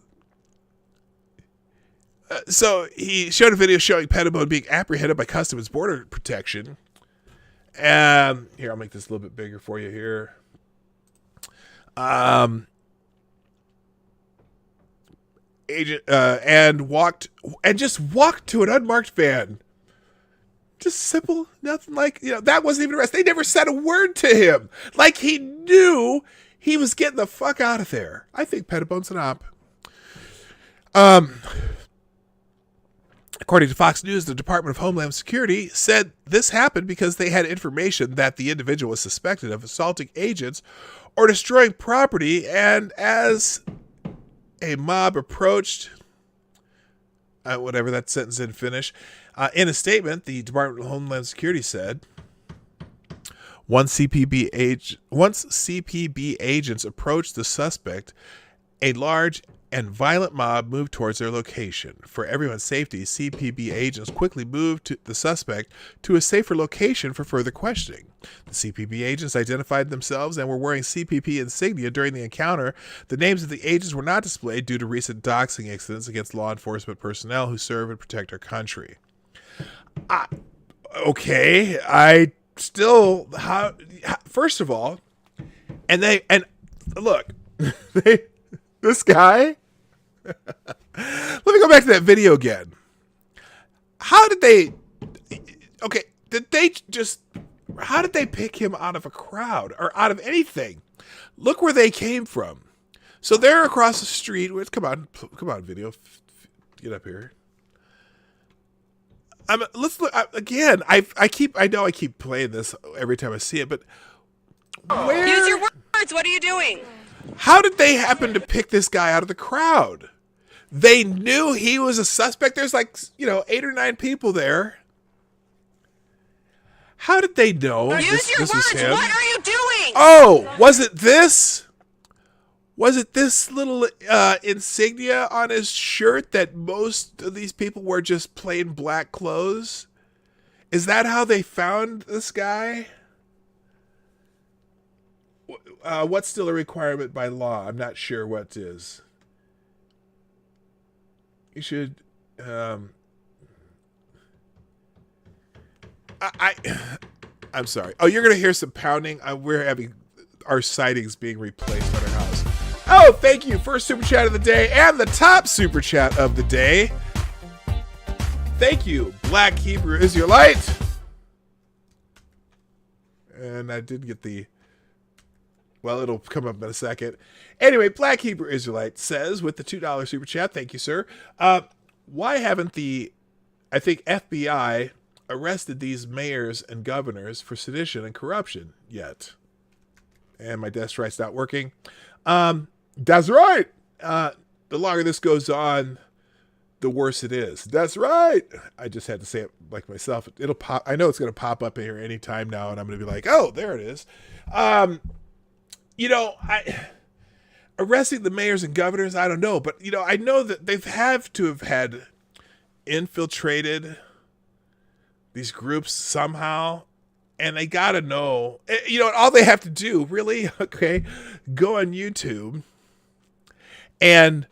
So he showed a video showing Pettibone being apprehended by Customs Border Protection. Here, I'll make this a little bit bigger for you here. Agent and just walked to an unmarked van. Just simple, nothing like, that wasn't even arrest. They never said a word to him. Like he knew he was getting the fuck out of there. I think Pettibone's an op. According to Fox News, the Department of Homeland Security said this happened because they had information that the individual was suspected of assaulting agents or destroying property, and as a mob approached, whatever that sentence didn't finish, in a statement, the Department of Homeland Security said, once CPB agents approached the suspect, a large and violent mob moved towards their location. For everyone's safety, CPB agents quickly moved the suspect to a safer location for further questioning. The CPB agents identified themselves and were wearing CPP insignia during the encounter. The names of the agents were not displayed due to recent doxing incidents against law enforcement personnel who serve and protect our country. Okay, I still, first of all, and look, this guy, let me go back to that video again. How did they pick him out of a crowd or out of anything? Look where they came from. So they're across the street. Come on, video, get up here. Let's look again. I know I keep playing this every time I see it, but where? Use your words. What are you doing? How did they happen to pick this guy out of the crowd? They knew he was a suspect. There's 8 or 9 people there. How did they know Use your this was words. him? What are you doing? Oh, was it this? Was it this little insignia on his shirt that most of these people wore just plain black clothes? Is that how they found this guy? What's still a requirement by law? I'm not sure what is. You should. I'm sorry. Oh, you're gonna hear some pounding. We're having our sightings being replaced at our house. Oh, thank you. First super chat of the day and the top super chat of the day. Thank you, Black Hebrew Israelite. And I did get the... Well, it'll come up in a second. Anyway, Black Hebrew Israelite says, with the $2 super chat, thank you, sir. Why haven't the, I think, FBI arrested these mayors and governors for sedition and corruption yet? And my desk right's not working. That's right. The longer this goes on, the worse it is. That's right. I just had to say it like myself. It'll pop. I know it's going to pop up here any time now, and I'm going to be like, oh, there it is. Arresting the mayors and governors, I don't know. But, I know that they have to have had infiltrated these groups somehow. And they got to know, all they have to do, really, okay, go on YouTube and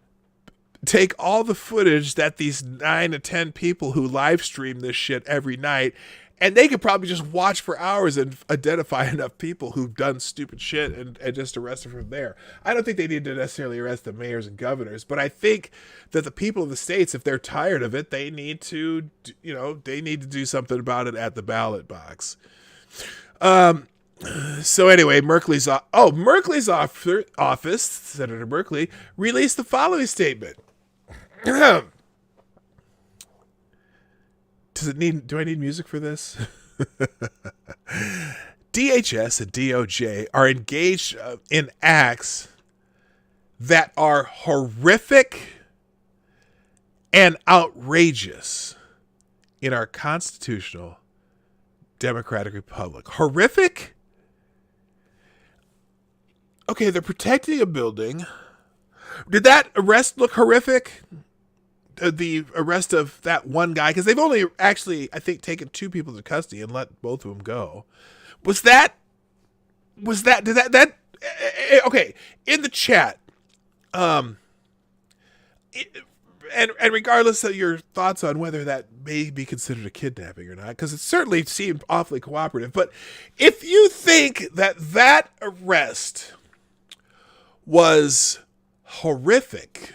take all the footage that these 9 to 10 people who live stream this shit every night, and they could probably just watch for hours and identify enough people who've done stupid shit and just arrest them from there. I don't think they need to necessarily arrest the mayors and governors, but I think that the people of the states, if they're tired of it, they need to, they need to do something about it at the ballot box. So anyway, Merkley's office, Senator Merkley, released the following statement. Do I need music for this? DHS and DOJ are engaged in acts that are horrific and outrageous in our constitutional democratic republic. Horrific? Okay, they're protecting a building. Did that arrest look horrific? The arrest of that one guy, because they've only actually, I think, taken 2 people to custody and let both of them go. Okay, in the chat, and regardless of your thoughts on whether that may be considered a kidnapping or not, because it certainly seemed awfully cooperative, but if you think that arrest was horrific,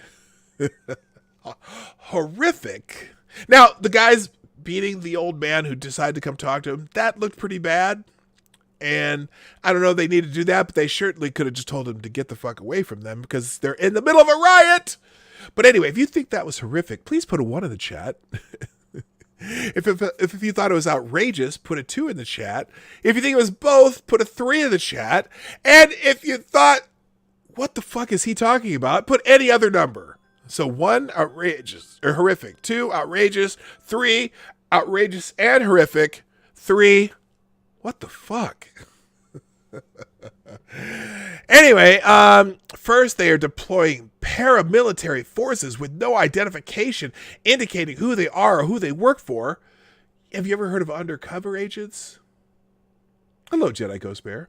now the guy's beating the old man who decided to come talk to him, that looked pretty bad. And I don't know if they need to do that, but they certainly could have just told him to get the fuck away from them because they're in the middle of a riot. But anyway, if you think that was horrific, please put a 1 in the chat. If you thought it was outrageous, put a 2 in the chat. If you think it was both, put a 3 in the chat. And if you thought, what the fuck is he talking about, put any other number. So 1, outrageous or horrific. 2, outrageous. 3, outrageous and horrific. 3, what the fuck? Anyway, first they are deploying paramilitary forces with no identification indicating who they are or who they work for. Have you ever heard of undercover agents? Hello, Jedi Ghost Bear.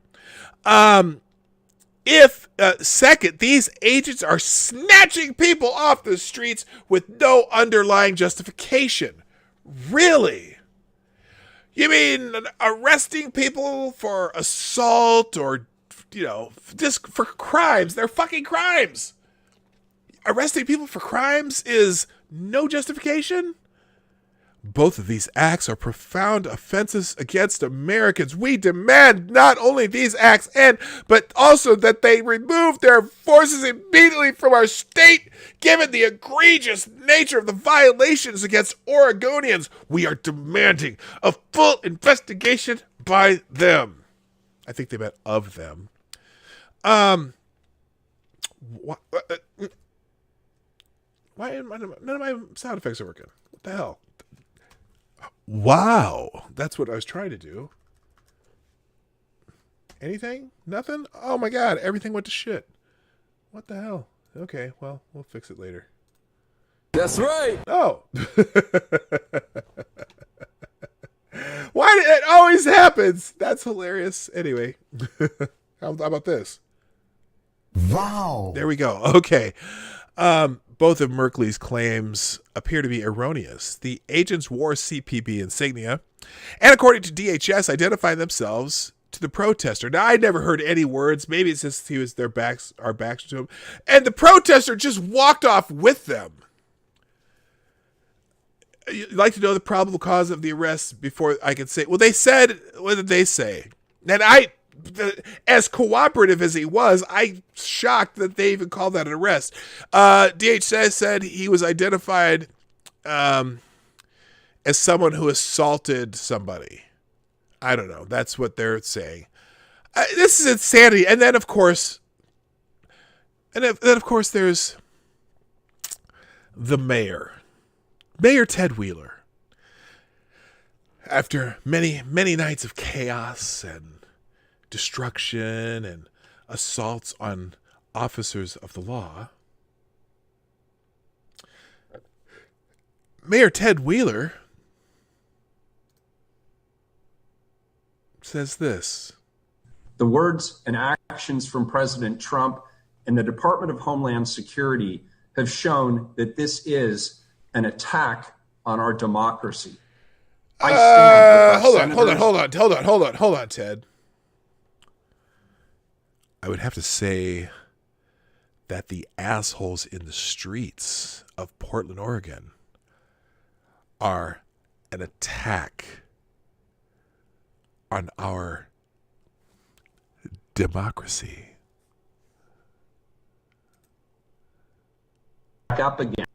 Second, these agents are snatching people off the streets with no underlying justification. Really? You mean arresting people for assault or, just for crimes? They're fucking crimes. Arresting people for crimes is no justification? Both of these acts are profound offenses against Americans. We demand not only these acts end, but also that they remove their forces immediately from our state, given the egregious nature of the violations against Oregonians. We are demanding a full investigation by them. I think they meant of them. Why none of my sound effects are working? What the hell? Wow, that's what I was trying to do. Anything? Nothing? Oh my god, everything went to shit. What the hell? Okay, well, we'll fix it later. That's right. Oh. Why did it always happens? That's hilarious. Anyway, how about this? Wow. There we go. Okay. Both of Merkley's claims appear to be erroneous. The agents wore CPB insignia and, according to DHS, identified themselves to the protester. Now, I never heard any words. Maybe it's just our backs to him. And the protester just walked off with them. You'd like to know the probable cause of the arrest before I can say, well, they said, what did they say? And as cooperative as he was, I'm shocked that they even called that an arrest. DHS said he was identified as someone who assaulted somebody. I don't know. That's what they're saying. This is insanity. And then, of course, there's the mayor, Mayor Ted Wheeler. After many, many nights of chaos and destruction and assaults on officers of the law, Mayor Ted Wheeler says this. The words and actions from President Trump and the Department of Homeland Security have shown that this is an attack on our democracy. I stand with our Hold on, Ted. I would have to say that the assholes in the streets of Portland, Oregon are an attack on our democracy. Back up again.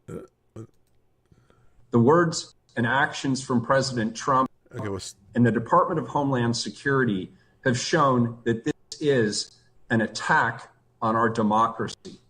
The words and actions from President Trump and the Department of Homeland Security have shown that this is an attack on our democracy.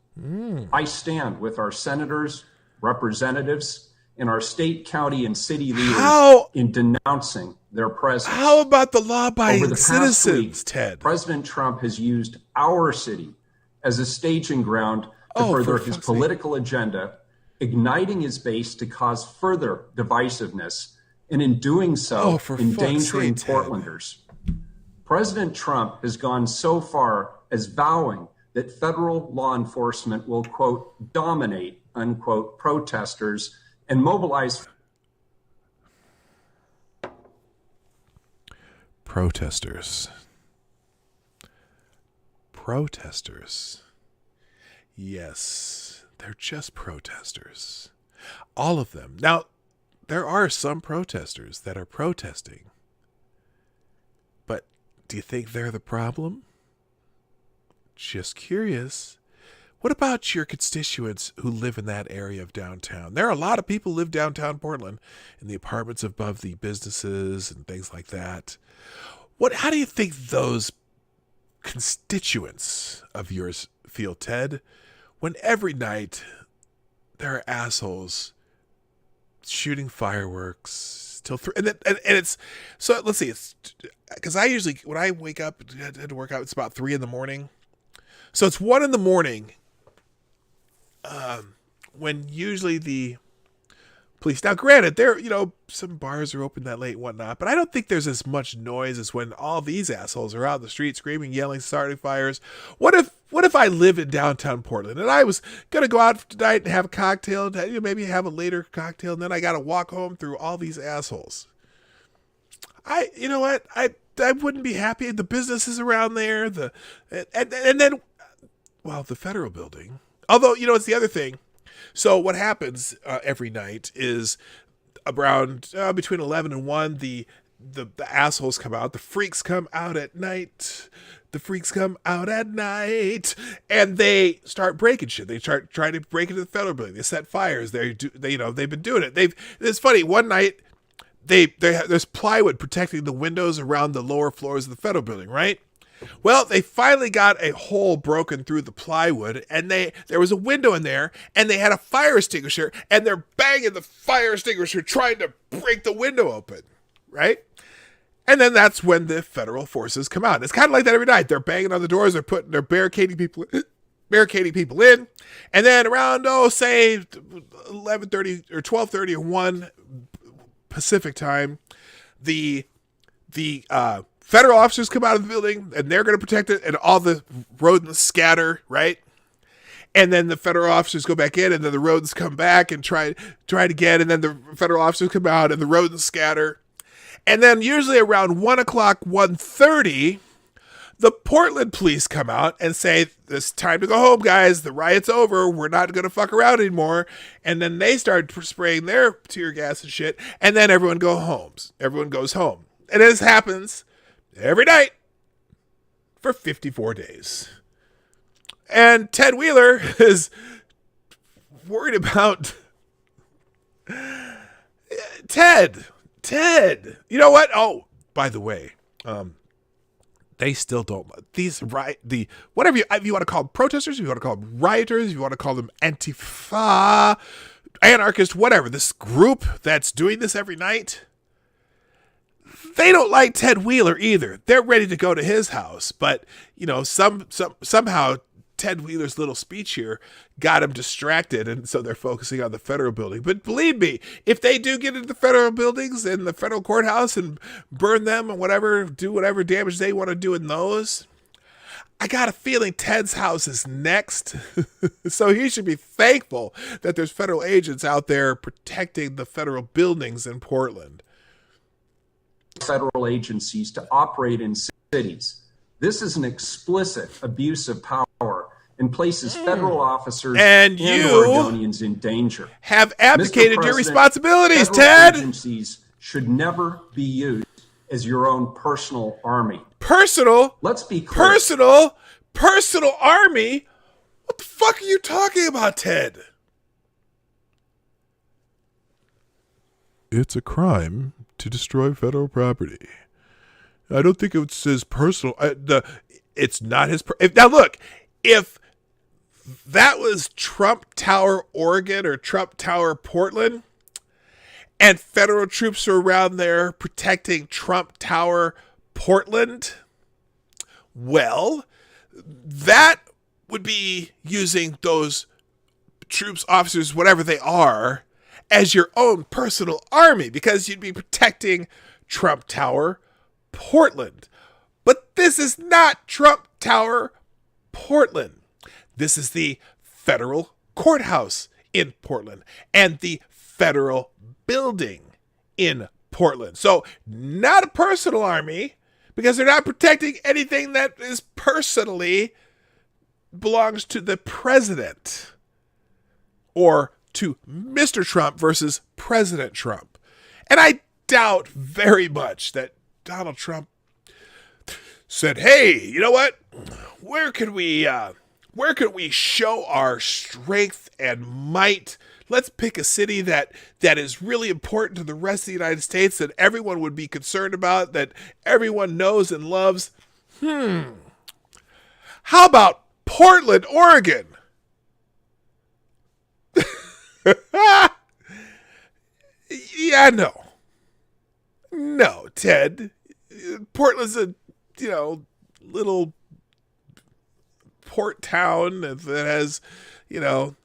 I stand with our senators, representatives, and our state, county, and city leaders in denouncing their presence. How about the law-abiding citizens, Ted? President Trump has used our city as a staging ground to further his political agenda, igniting his base to cause further divisiveness, and in doing so, endangering Portlanders. President Trump has gone so far as vowing that federal law enforcement will, quote, dominate, unquote, protesters and mobilize protesters. Yes, they're just protesters. All of them. Now, there are some protesters that are protesting. But do you think they're the problem? Just curious. What about your constituents who live in that area of downtown? There are a lot of people who live downtown Portland in the apartments above the businesses and things like that. How do you think those constituents of yours feel, Ted, when every night there are assholes shooting fireworks till 3? And it's so. Let's see. It's because I usually, when I wake up I had to work out, it's about 3 a.m. So it's 1 a.m. When usually the police. Now, granted, some bars are open that late and whatnot, but I don't think there's as much noise as when all these assholes are out in the street screaming, yelling, starting fires. What if I lived in downtown Portland and I was gonna go out tonight and have a cocktail, maybe have a later cocktail, and then I gotta walk home through all these assholes? I wouldn't be happy. The businesses around there, and then, well, the federal building. Although, it's the other thing. So what happens every night is around between 11 and 1, the assholes come out. The freaks come out at night. And they start breaking shit. They start trying to break into the federal building. They set fires. They've been doing it. It's funny. One night, there's plywood protecting the windows around the lower floors of the federal building, right? Well, they finally got a hole broken through the plywood, and there was a window in there, and they had a fire extinguisher, and they're banging the fire extinguisher trying to break the window open, right? And then that's when the federal forces come out. It's kind of like that every night. They're banging on the doors, they're barricading people in, and then around say 11:30 or 12:30 or 1 Pacific time, the federal officers come out of the building, and they're going to protect it, and all the rodents scatter, right? And then the federal officers go back in, and then the rodents come back and try it again, and then the federal officers come out, and the rodents scatter. And then usually around 1 o'clock, 1:30, the Portland police come out and say, it's time to go home, guys. The riot's over. We're not going to fuck around anymore. And then they start spraying their tear gas and shit. And then everyone goes home. And this happens every night for 54 days. And Ted Wheeler is worried about Ted. You know what? Oh, by the way, they still don't. Whatever you want to call them, protesters, if you want to call them rioters, if you want to call them Antifa, anarchists, whatever. This group that's doing this every night, they don't like Ted Wheeler either. They're ready to go to his house, but somehow Ted Wheeler's little speech here got him distracted, and so they're focusing on the federal building. But believe me, if they do get into the federal buildings and the federal courthouse and burn them and do whatever damage they want to do in those, I got a feeling Ted's house is next. So he should be thankful that there's federal agents out there protecting the federal buildings in Portland. Federal agencies to operate in cities. This is an explicit abuse of power and places federal officers and Oregonians in danger. Have abdicated your responsibilities, Ted. Agencies should never be used as your own personal army. Personal? Let's be clear. Personal army? What the fuck are you talking about, Ted? It's a crime to destroy federal property. I don't think it says personal. It's not his. Now look, if that was Trump Tower, Oregon, or Trump Tower, Portland, and federal troops are around there protecting Trump Tower, Portland, well, that would be using those troops, officers, whatever they are, as your own personal army, because you'd be protecting Trump Tower, Portland. But this is not Trump Tower, Portland. This is the federal courthouse in Portland and the federal building in Portland. So not a personal army, because they're not protecting anything that is personally belongs to the president or to Mr. Trump versus President Trump. And I doubt very much that Donald Trump said, hey, you know what? Where could we show our strength and might? Let's pick a city that is really important to the rest of the United States, that everyone would be concerned about, that everyone knows and loves. How about Portland, Oregon? Yeah, no, Ted. Portland's a, little port town that has,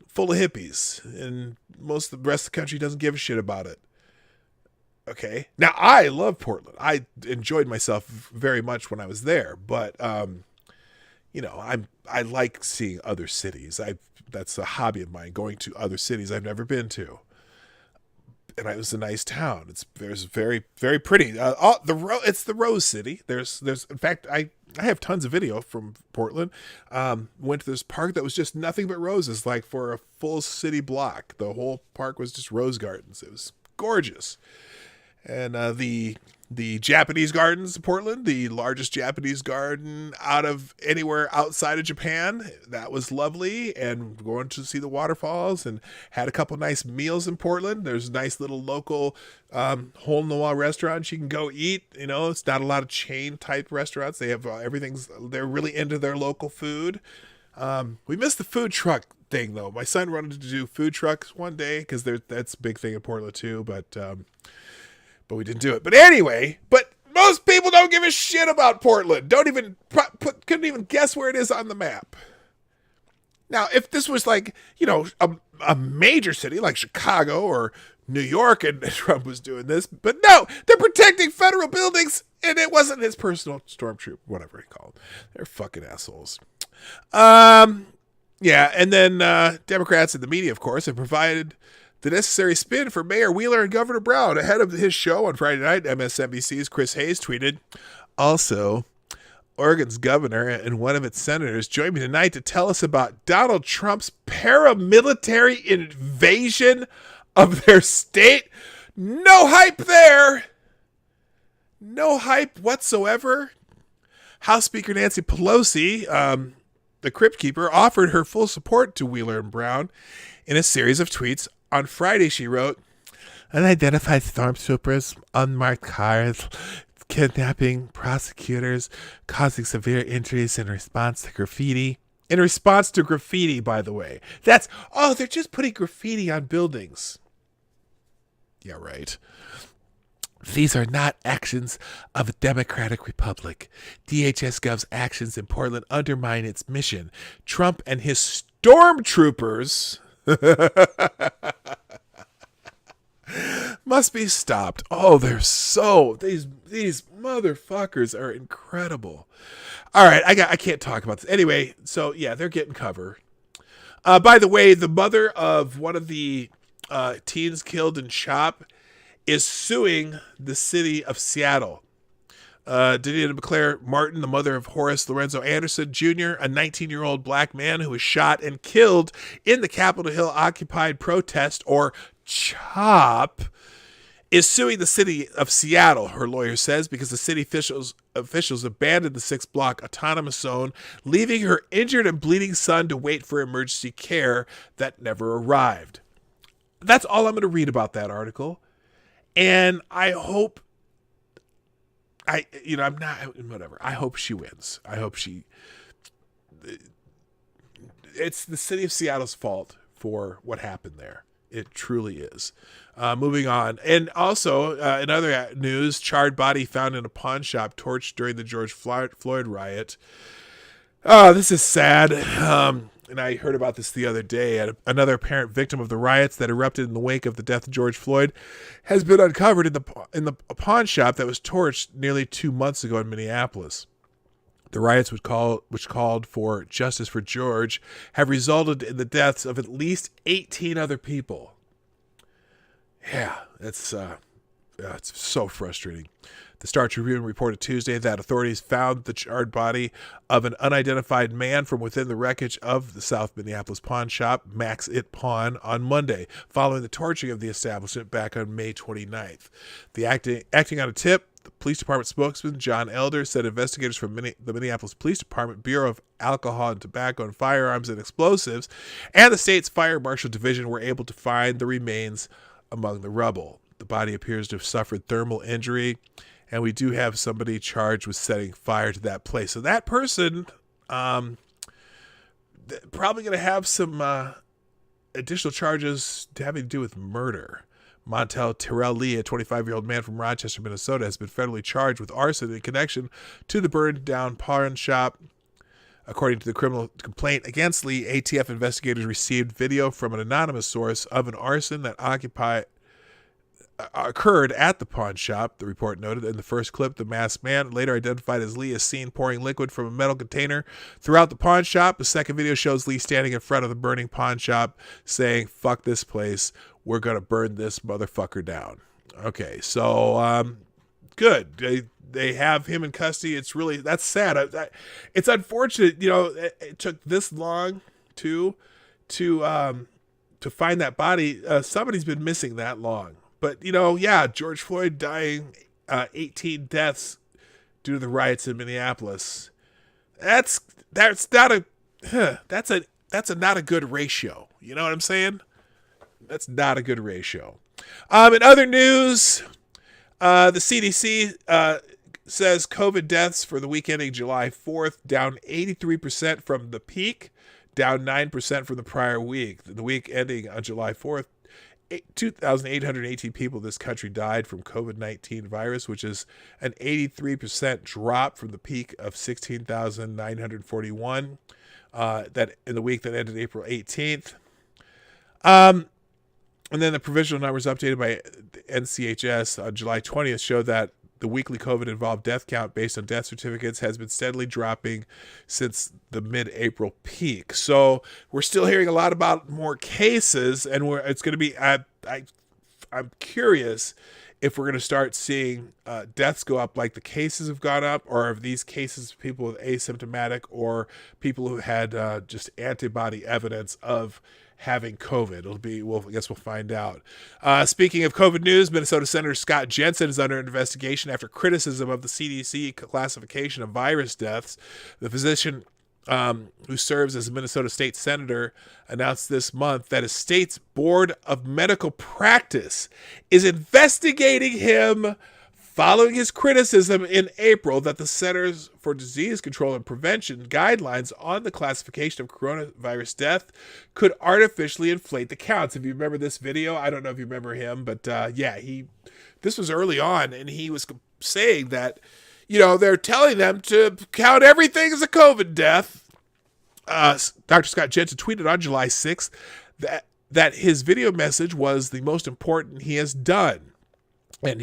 full of hippies, and most of the rest of the country doesn't give a shit about it. Okay. Now, I love Portland. I enjoyed myself very much when I was there, but, I like seeing other cities. That's a hobby of mine, going to other cities I've never been to. And it was a nice town. There's very, very pretty. It's the Rose City. There's in fact, I have tons of video from Portland. Went to this park that was just nothing but roses, like for a full city block. The whole park was just rose gardens. It was gorgeous. And the Japanese gardens in Portland, the largest Japanese garden out of anywhere outside of Japan. That was lovely. And going to see the waterfalls, and had a couple nice meals in Portland. There's nice little local hole-in-the-wall restaurants you can go eat. It's not a lot of chain type restaurants. They have they're really into their local food. We missed the food truck thing though. My son wanted to do food trucks one day, because that's a big thing in Portland too, but we didn't do it. But anyway, most people don't give a shit about Portland. Couldn't even guess where it is on the map. Now, if this was like, a major city like Chicago or New York, and Trump was doing this, but no, they're protecting federal buildings, and it wasn't his personal stormtrooper, whatever he called. They're fucking assholes. Yeah, and then Democrats and the media, of course, have provided The necessary spin for Mayor Wheeler and Governor Brown. Ahead of his show on Friday night, MSNBC's Chris Hayes tweeted, also, Oregon's governor and one of its senators joined me tonight to tell us about Donald Trump's paramilitary invasion of their state. No hype there. No hype whatsoever. House Speaker Nancy Pelosi, the Crypt Keeper, offered her full support to Wheeler and Brown in a series of tweets. On Friday, she wrote, unidentified stormtroopers, unmarked cars, kidnapping, prosecutors, causing severe injuries in response to graffiti. In response to graffiti, by the way. They're just putting graffiti on buildings. Yeah, right. These are not actions of a democratic republic. DHS Gov's actions in Portland undermine its mission. Trump and his stormtroopers must be stopped. Oh, these motherfuckers are incredible. All right, I can't talk about this. Anyway, so yeah, they're getting cover. By the way, the mother of one of the teens killed in Chop is suing the city of Seattle. Didier McClare Martin, the mother of Horace Lorenzo Anderson Jr., a 19-year-old black man who was shot and killed in the Capitol Hill occupied protest, or CHOP, is suing the city of Seattle, her lawyer says, because the city officials abandoned the 6-block autonomous zone, leaving her injured and bleeding son to wait for emergency care that never arrived. That's all I'm going to read about that article. And I hope I hope she wins. It's the city of Seattle's fault for what happened there. It truly is. Moving on. And also, in other news, charred body found in a pawn shop, torched during the George Floyd riot. Oh, this is sad. And I heard about this the other day. Another apparent victim of the riots that erupted in the wake of the death of George Floyd has been uncovered in the pawn shop that was torched nearly 2 months ago in Minneapolis. The riots, which called for justice for George, have resulted in the deaths of at least 18 other people. Yeah, it's so frustrating. The Star Tribune reported Tuesday that authorities found the charred body of an unidentified man from within the wreckage of the South Minneapolis pawn shop, Max It Pawn, on Monday, following the torching of the establishment back on May 29th. Acting on a tip, the police department spokesman, John Elder, said investigators from the Minneapolis Police Department, Bureau of Alcohol and Tobacco and Firearms and Explosives, and the state's Fire Marshal Division were able to find the remains among the rubble. The body appears to have suffered thermal injury, and we do have somebody charged with setting fire to that place. So that person probably going to have some additional charges having to do with murder. Montel Terrell Lee, a 25-year-old man from Rochester, Minnesota, has been federally charged with arson in connection to the burned-down pawn shop. According to the criminal complaint against Lee, ATF investigators received video from an anonymous source of an arson that occurred at the pawn shop, the report noted. In the first clip, the masked man, later identified as Lee, is seen pouring liquid from a metal container throughout the pawn shop. The second video shows Lee standing in front of the burning pawn shop saying, "Fuck this place. We're going to burn this motherfucker down." Okay, so good. They have him in custody. That's sad. It's unfortunate, it took this long to find that body. Somebody's been missing that long. But, George Floyd dying, 18 deaths due to the riots in Minneapolis. That's not a good ratio. You know what I'm saying? That's not a good ratio. In other news, the CDC says COVID deaths for the week ending July 4th down 83% from the peak, down 9% from the prior week. The week ending on July 4th, 2,818 people in this country died from COVID-19 virus, which is an 83% drop from the peak of 16,941 that in the week that ended April 18th. And then the provisional numbers updated by NCHS on July 20th showed that the weekly COVID-involved death count based on death certificates has been steadily dropping since the mid-April peak. So we're still hearing a lot about more cases, and it's going to be. I'm curious if we're going to start seeing deaths go up like the cases have gone up, or if these cases people with asymptomatic or people who had just antibody evidence of having COVID. I guess we'll find out. Speaking of COVID news, Minnesota Senator Scott Jensen is under investigation after criticism of the CDC classification of virus deaths. The physician who serves as a Minnesota state senator announced this month that his state's Board of Medical Practice is investigating him following his criticism in April that the Centers for Disease Control and Prevention guidelines on the classification of coronavirus death could artificially inflate the counts. If you remember this video, I don't know if you remember him, but this was early on, and he was saying that, they're telling them to count everything as a COVID death. Dr. Scott Jensen tweeted on July 6th that his video message was the most important he has done. And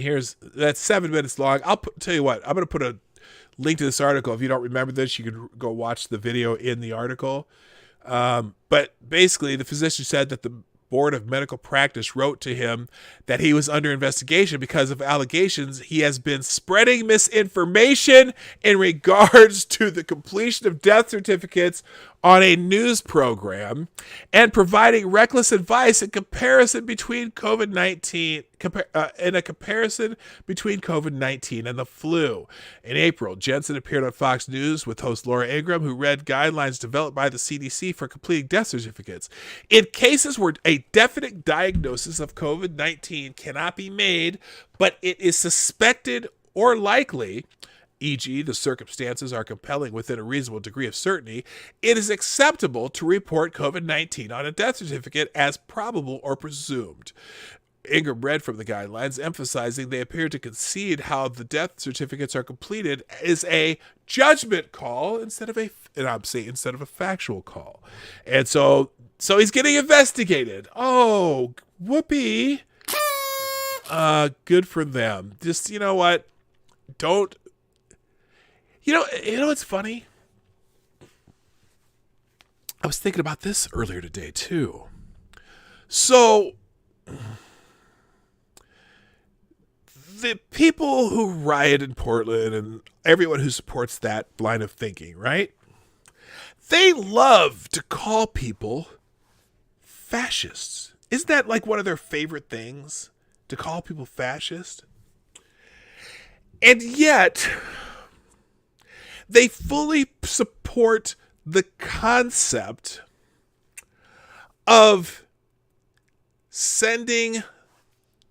that's 7 minutes long. Tell you what, I'm going to put a link to this article. If you don't remember this, you can go watch the video in the article. But basically, the physician said that the Board of Medical Practice wrote to him that he was under investigation because of allegations he has been spreading misinformation in regards to the completion of death certificates on a news program and providing reckless advice in comparison between COVID-19 and the flu. In April, Jensen appeared on Fox News with host Laura Ingraham, who read guidelines developed by the CDC for completing death certificates. In cases where a definite diagnosis of COVID-19 cannot be made, but it is suspected or likely, e.g., the circumstances are compelling within a reasonable degree of certainty, it is acceptable to report COVID-19 on a death certificate as probable or presumed. Ingram read from the guidelines, emphasizing they appear to concede how the death certificates are completed is a judgment call instead of a factual call. And so he's getting investigated. Oh, whoopee. Good for them. Just, you know what? Don't. You know what's funny? I was thinking about this earlier today, too. So, the people who riot in Portland and everyone who supports that line of thinking, right? They love to call people fascists. Isn't that like one of their favorite things? To call people fascist? And yet, they fully support the concept of sending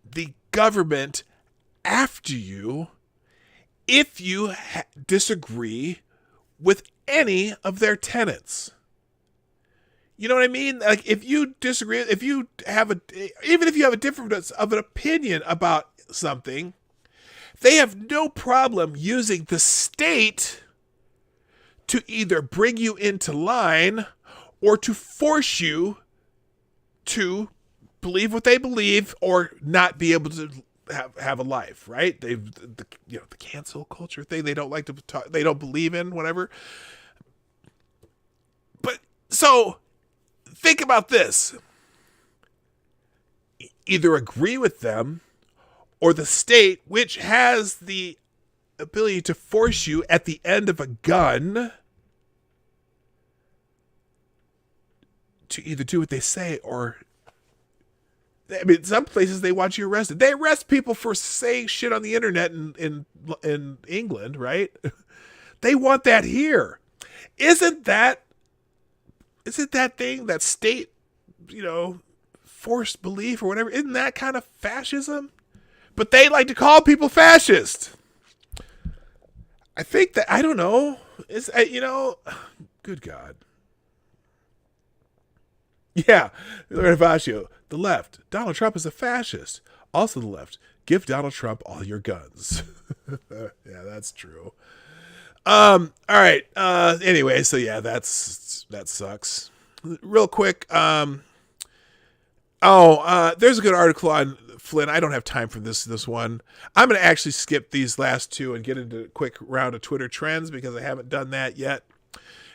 the government after you if you disagree with any of their tenets. You know what I mean? Like, if you disagree, even if you have a difference of an opinion about something, they have no problem using the state to either bring you into line or to force you to believe what they believe or not be able to have a life, right? The cancel culture thing, they don't like to talk, they don't believe in, whatever. But so think about this. Either agree with them or the state, which has the ability to force you at the end of a gun to either do what they say or, I mean, some places they want you arrested. They arrest people for saying shit on the internet in England, right? They want that here. Isn't that thing, that state, forced belief or whatever, isn't that kind of fascism? But they like to call people fascist. I think that, I don't know. It's, good God. Yeah, Lorena Fascio, the left. Donald Trump is a fascist. Also the left. Give Donald Trump all your guns. Yeah, that's true. All right. Anyway, so yeah, that sucks. Real quick, There's a good article on Flynn. I don't have time for this one. I'm going to actually skip these last two and get into a quick round of Twitter trends because I haven't done that yet.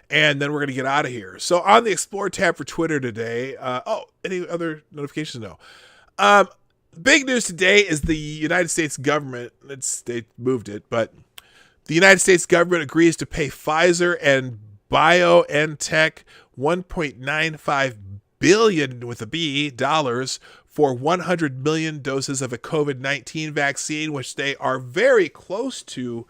And then we're going to get out of here. So on the Explore tab for Twitter today, any other notifications? No. Big news today is the United States government, they moved it, but the United States government agrees to pay Pfizer and BioNTech $1.95 billion with a B dollars for 100 million doses of a COVID-19 vaccine, which they are very close to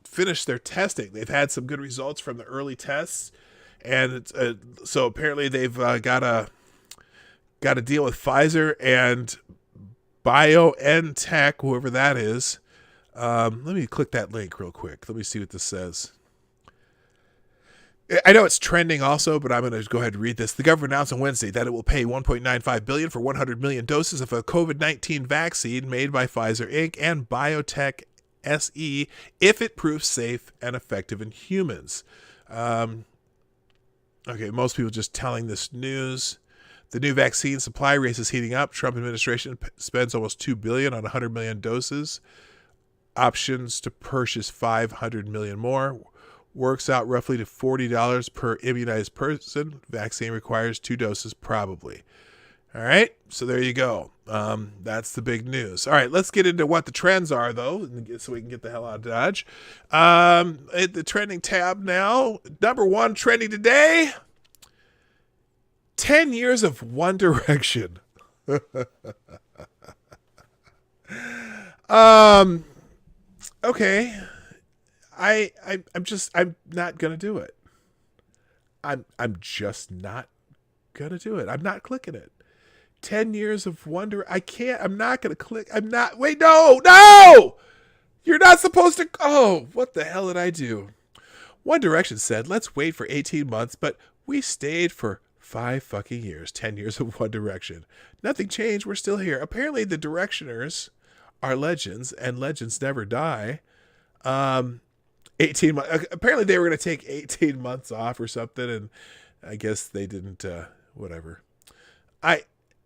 finish their testing. They've had some good results from the early tests, and so apparently they've got a deal with Pfizer and BioNTech, whoever that is. Let me click that link real quick. Let me see what this says. I know it's trending also, but I'm going to go ahead and read this. The government announced on Wednesday that it will pay $1.95 billion for 100 million doses of a COVID-19 vaccine made by Pfizer Inc. and Biotech SE if it proves safe and effective in humans. Okay, most people just telling this news. The new vaccine supply race is heating up. Trump administration spends almost $2 billion on 100 million doses. Options to purchase 500 million more. Works out roughly to $40 per immunized person. Vaccine requires 2 doses probably. All right, so there you go. That's the big news. All right, let's get into what the trends are, though, so we can get the hell out of Dodge. At the trending tab now, number 1 trending today, 10 years of One Direction. Okay. I'm not gonna do it. I'm just not gonna do it. I'm not clicking it. 10 years of wonder. I can't. I'm not gonna click. I'm not. Wait, no. You're not supposed to. Oh, what the hell did I do? One Direction said, "Let's wait for 18 months," but we stayed for 5 fucking years. 10 years of One Direction. Nothing changed. We're still here. Apparently, the Directioners are legends, and legends never die. 18 months. Apparently they were going to take 18 months off or something, and I guess they didn't. Whatever.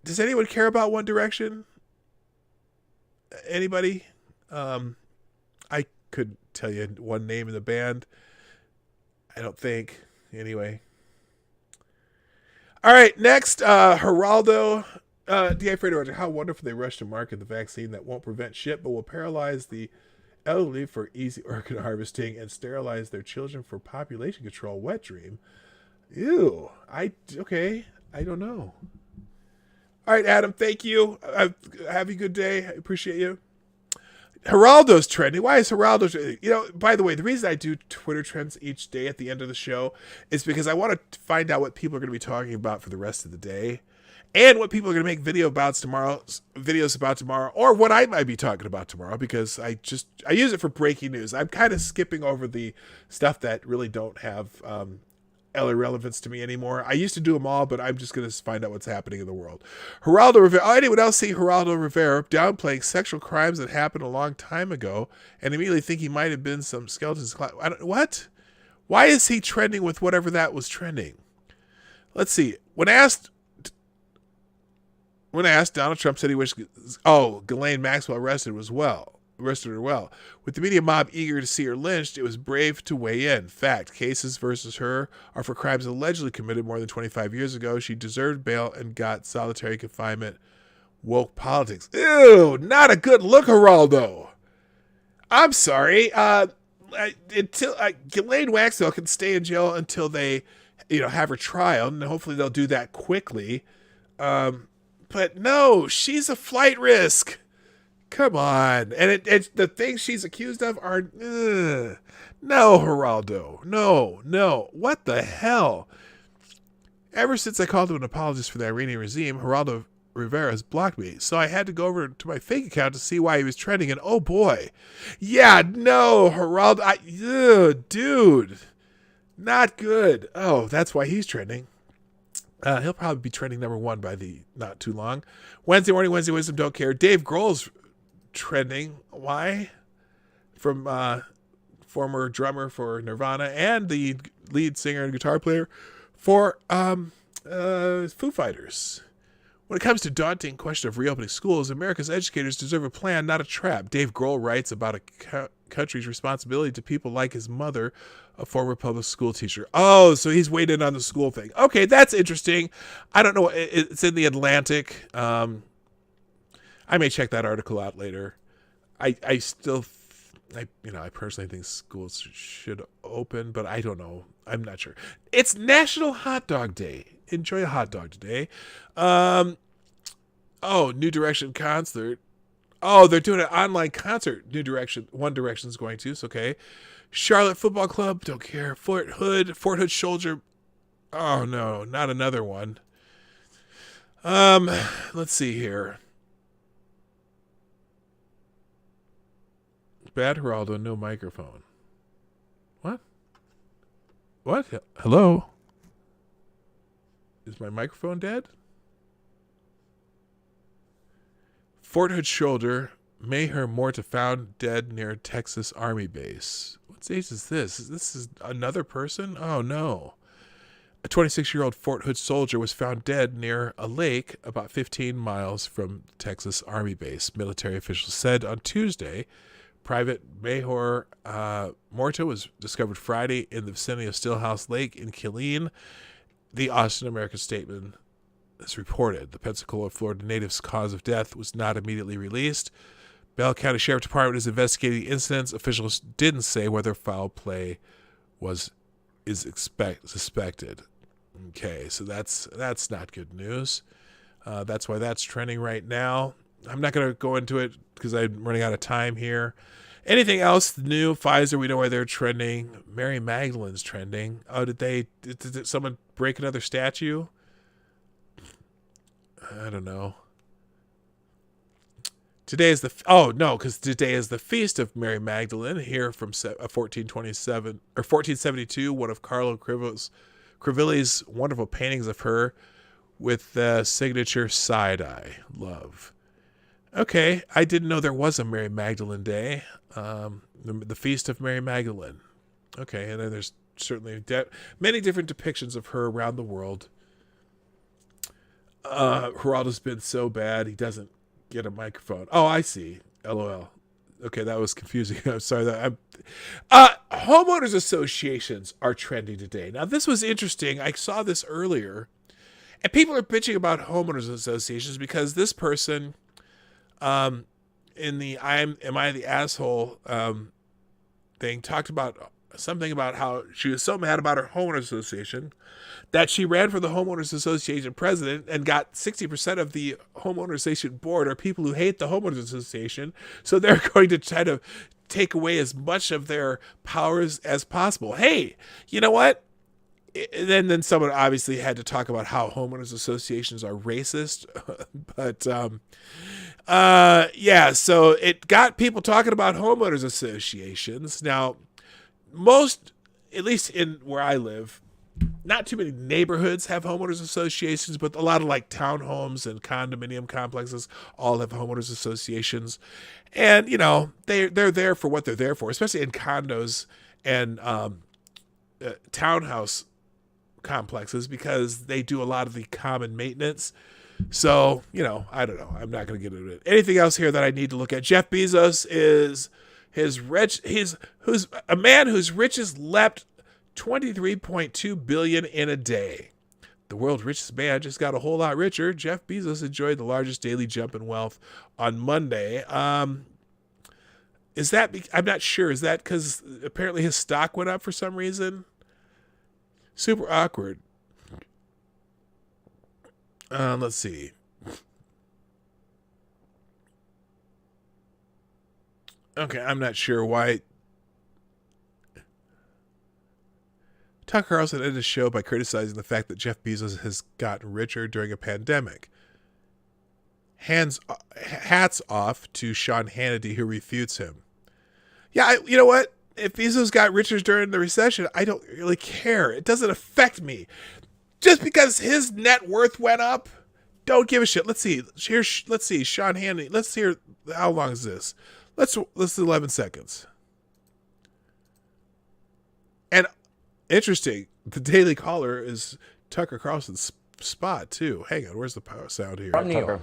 Does anyone care about One Direction? Anybody? I couldn't tell you one name in the band. I don't think. Anyway. All right. Next, Geraldo. DA Fredo, how wonderful they rushed to market the vaccine that won't prevent shit, but will paralyze the elderly for easy organ harvesting and sterilize their children for population control. Wet dream. Ew. Okay. I don't know. All right, Adam, thank you. Have a good day. I appreciate you. Geraldo's trending. Why is Geraldo trending? By the way, the reason I do Twitter trends each day at the end of the show is because I want to find out what people are going to be talking about for the rest of the day. And what people are going to make videos about tomorrow, or what I might be talking about tomorrow, because I use it for breaking news. I'm kind of skipping over the stuff that really don't have relevance to me anymore. I used to do them all, but I'm just going to find out what's happening in the world. Geraldo Rivera. Anyone else see Geraldo Rivera downplaying sexual crimes that happened a long time ago and immediately think he might have been some skeletons? What? Why is he trending with whatever that was trending? Let's see. When asked, Donald Trump said he wished, Ghislaine Maxwell arrested her well. With the media mob eager to see her lynched, it was brave to weigh in. Fact, cases versus her are for crimes allegedly committed more than 25 years ago. She deserved bail and got solitary confinement. Woke politics. Ew, not a good look, Geraldo. I'm sorry. Ghislaine Maxwell can stay in jail until they, have her trial, and hopefully they'll do that quickly. But no, she's a flight risk. Come on. And it's the things she's accused of are... no, Geraldo. No. What the hell? Ever since I called him an apologist for the Iranian regime, Geraldo Rivera has blocked me. So I had to go over to my fake account to see why he was trending. And oh boy. Yeah, no, Geraldo. Dude. Not good. Oh, that's why he's trending. He'll probably be trending number 1 by the not too long. Wednesday morning, Wednesday Wisdom, don't care. Dave Grohl's trending. Why? From former drummer for Nirvana and the lead singer and guitar player for Foo Fighters. When it comes to daunting question of reopening schools, America's educators deserve a plan, not a trap. Dave Grohl writes about a country's responsibility to people like his mother, a former public school teacher. Oh, so he's weighed in on the school thing. Okay, that's interesting. I don't know. It's in the Atlantic. I may check that article out later. I personally think schools should open, but I don't know. I'm not sure. It's National Hot Dog Day. Enjoy a hot dog today. New Direction concert. Oh, they're doing an online concert. One Direction's going to. So okay. Charlotte Football Club. Don't care. Fort Hood Soldier. Oh no, not another one. Let's see here. Bad Geraldo, no microphone. What? Hello? Is my microphone dead? Fort Hood Shoulder, Mayhem Morta found dead near Texas Army base. What age is this? This is another person? Oh no. A 26-year-old Fort Hood soldier was found dead near a lake about 15 miles from Texas Army base, military officials said on Tuesday. Private Mayhem Morta was discovered Friday in the vicinity of Stillhouse Lake in Killeen. The Austin American statement is reported. The Pensacola, Florida native's cause of death was not immediately released. Bell County Sheriff Department is investigating the incidents. Officials didn't say whether foul play is suspected. Okay, so that's not good news. That's why that's trending right now. I'm not going to go into it because I'm running out of time here. Anything else new? Pfizer, we know why they're trending. Mary Magdalene's trending. Oh, did someone break another statue? I don't know. Today is because today is the feast of Mary Magdalene, here from 1427 or 1472. One of Carlo Crivelli's wonderful paintings of her with the signature side-eye love. Okay, I didn't know there was a Mary Magdalene Day. The feast of Mary Magdalene. Okay, and then there's certainly many different depictions of her around the world. Geraldo's been so bad he doesn't get a microphone. Oh, I see. LOL. Okay, that was confusing. I'm sorry. Homeowners associations are trending today. Now, this was interesting. I saw this earlier, and people are bitching about homeowners associations because this person, in the am I the asshole thing, talked about something about how she was so mad about her homeowners association that she ran for the homeowners association president and got 60% of the homeowners association board are people who hate the homeowners association. So they're going to try to take away as much of their powers as possible. Hey, you know what? Then someone obviously had to talk about how homeowners associations are racist. But so it got people talking about homeowners associations. Now, most, at least in where I live, not too many neighborhoods have homeowners associations, but a lot of like townhomes and condominium complexes all have homeowners associations. And, you know, they're there for what they're there for, especially in condos and townhouse complexes, because they do a lot of the common maintenance. So, you know, I don't know. I'm not going to get into it. Anything else here that I need to look at? Jeff Bezos is who's a man whose riches leapt 23.2 billion in a day. The world's richest man just got a whole lot richer. Jeff Bezos enjoyed the largest daily jump in wealth on Monday. Is that, I'm not sure. Is that because apparently his stock went up for some reason? Super awkward. Let's see. Okay, I'm not sure why. Tucker Carlson ended his show by criticizing the fact that Jeff Bezos has gotten richer during a pandemic. Hats off to Sean Hannity, who refutes him. Yeah, you know what? If Bezos got richer during the recession, I don't really care. It doesn't affect me. Just because his net worth went up, don't give a shit. Let's see. Let's see. Sean Hannity. Let's hear. How long is this? Let's 11 seconds. And interesting, the Daily Caller is Tucker Carlson's spot too. Hang on, where's the power sound here? From New York.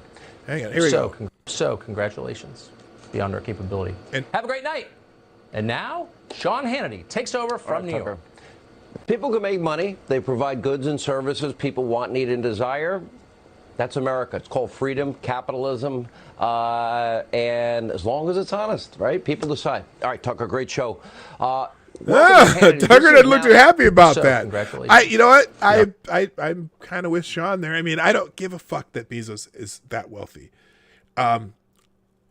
Hang on, here we go. So congratulations, beyond our capability. And have a great night. And now, Sean Hannity takes over from New York. People can make money. They provide goods and services people want, need, and desire. That's America. It's called freedom, capitalism, and as long as it's honest, right? People decide. All right, Tucker, great show. Tucker didn't look too happy about that. Congratulations. You know what? I'm kind of with Sean there. I mean, I don't give a fuck that Bezos is that wealthy.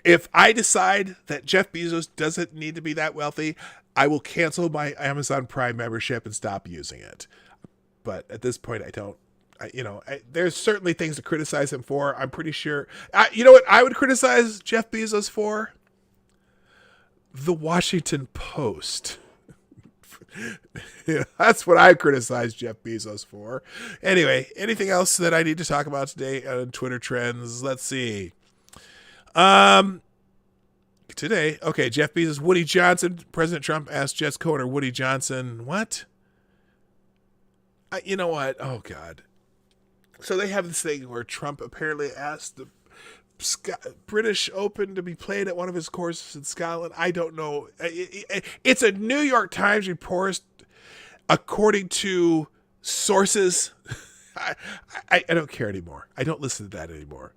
If I decide that Jeff Bezos doesn't need to be that wealthy, I will cancel my Amazon Prime membership and stop using it. But at this point, I don't. There's certainly things to criticize him for. I'm pretty sure. You know what I would criticize Jeff Bezos for? The Washington Post. That's what I criticize Jeff Bezos for. Anyway, anything else that I need to talk about today on Twitter trends? Let's see. Today, okay, Jeff Bezos, Woody Johnson. President Trump asked Jets co-owner Woody Johnson, what? You know what? Oh, God. So they have this thing where Trump apparently asked the British Open to be played at one of his courses in Scotland. I don't know. It's a New York Times report, according to sources. I don't care anymore. I don't listen to that anymore.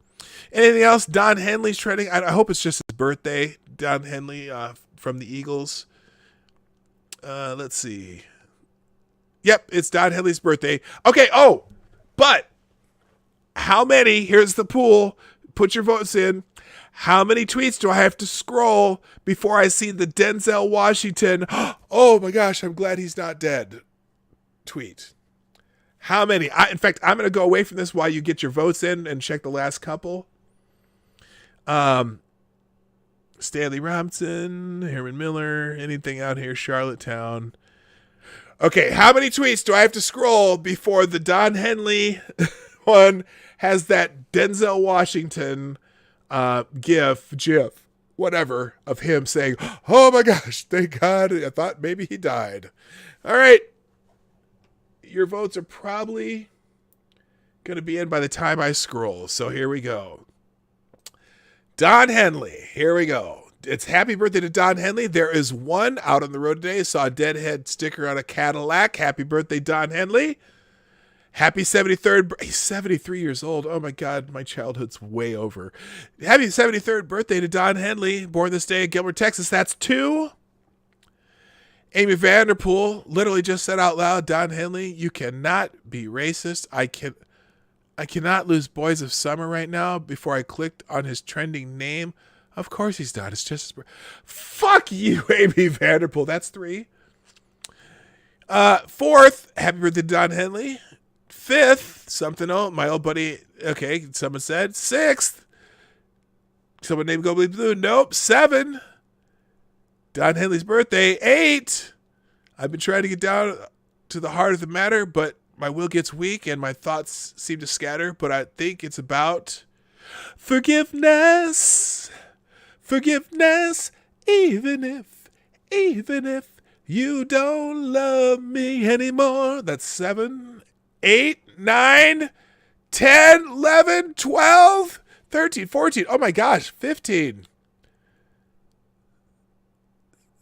Anything else? Don Henley's trending. I hope it's just his birthday. Don Henley from the Eagles. Let's see. Yep, it's Don Henley's birthday. Okay, but how many, here's the pool, put your votes in. How many tweets do I have to scroll before I see the Denzel Washington, oh my gosh, I'm glad he's not dead tweet? How many? In fact, I'm going to go away from this while you get your votes in and check the last couple. Stanley Robinson, Herman Miller, anything out here, Charlottetown. Okay, how many tweets do I have to scroll before the Don Henley one has that Denzel Washington GIF, whatever, of him saying, oh my gosh, thank God, I thought maybe he died. All right. Your votes are probably going to be in by the time I scroll. So here we go. Don Henley. Here we go. It's happy birthday to Don Henley. There is one out on the road today. Saw a Deadhead sticker on a Cadillac. Happy birthday, Don Henley. Happy 73rd. He's 73 years old. Oh my God, my childhood's way over. Happy 73rd birthday to Don Henley. Born this day in Gilbert, Texas. That's 2. Amy Vanderpool literally just said out loud, Don Henley, you cannot be racist. I cannot lose Boys of Summer right now before I clicked on his trending name. Of course he's not. It's just fuck you, Amy Vanderpool. That's 3. 4th, happy birthday to Don Henley. 5th, something old, my old buddy. Okay, someone said 6th. Someone named Go Blue. Nope. 7. Don Henley's birthday. 8. I've been trying to get down to the heart of the matter, but my will gets weak and my thoughts seem to scatter. But I think it's about forgiveness. Forgiveness, even if you don't love me anymore. That's 7, 8, 9, 10, 11, 12, 13, 14. Oh my gosh, 15.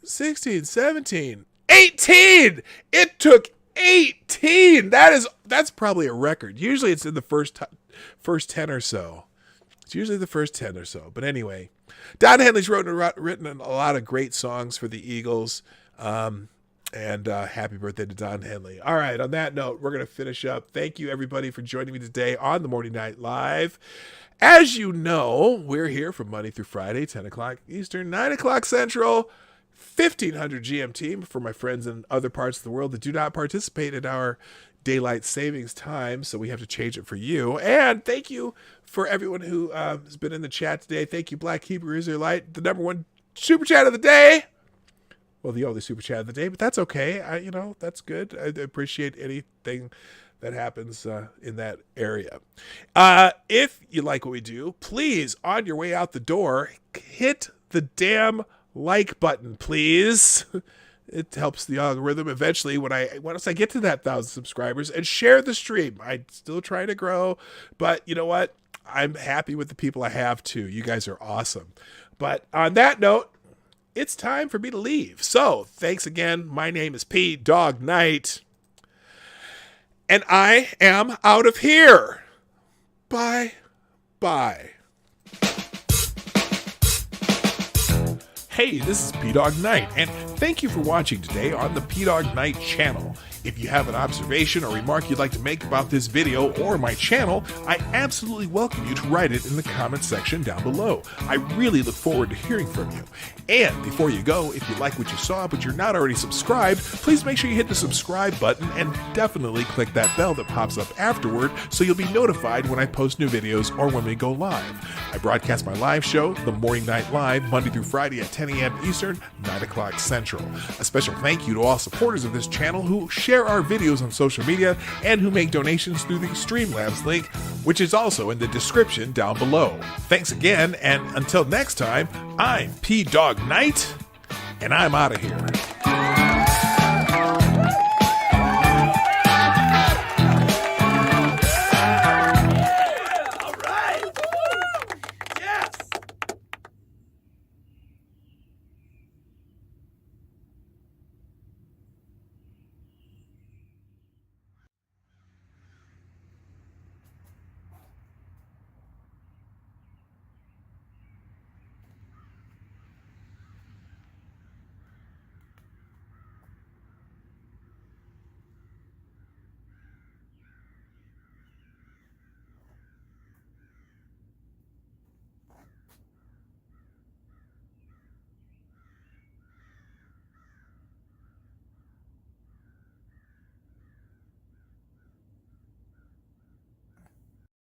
16, 17, 18. It took 18. That's probably a record. Usually it's in the first 10 or so. It's usually the first 10 or so. But anyway, Don Henley's written a lot of great songs for the Eagles. And happy birthday to Don Henley. All right, on that note, we're going to finish up. Thank you, everybody, for joining me today on the Morning Night Live. As you know, we're here from Monday through Friday, 10 o'clock Eastern, 9 o'clock Central, 1500 GMT for my friends in other parts of the world that do not participate in our daylight savings time, so we have to change it for you. And thank you for everyone who has been in the chat today. Thank you, Black Hebrew Israelite, the #1 super chat of the day. Well, the only super chat of the day, but that's okay. That's good. I appreciate anything that happens in that area. If you like what we do, please, on your way out the door, hit the damn like button, please. It helps the algorithm eventually once I get to that 1,000 subscribers, and share the stream. I'm still trying to grow, but you know what? I'm happy with the people I have too. You guys are awesome. But on that note, it's time for me to leave. So thanks again. My name is PDawg Knight, and I am out of here. Bye. Hey, this is PDawg Knight, and thank you for watching today on the PDawg Knight channel. If you have an observation or remark you'd like to make about this video or my channel, I absolutely welcome you to write it in the comment section down below. I really look forward to hearing from you. And before you go, if you like what you saw but you're not already subscribed, please make sure you hit the subscribe button and definitely click that bell that pops up afterward so you'll be notified when I post new videos or when we go live. I broadcast my live show, The Morning Night Live, Monday through Friday at 10 a.m. Eastern, 9 o'clock Central. A special thank you to all supporters of this channel who share our videos on social media and who make donations through the Streamlabs link, which is also in the description down below. Thanks again, and until next time, I'm PDawg Knight, and I'm out of here.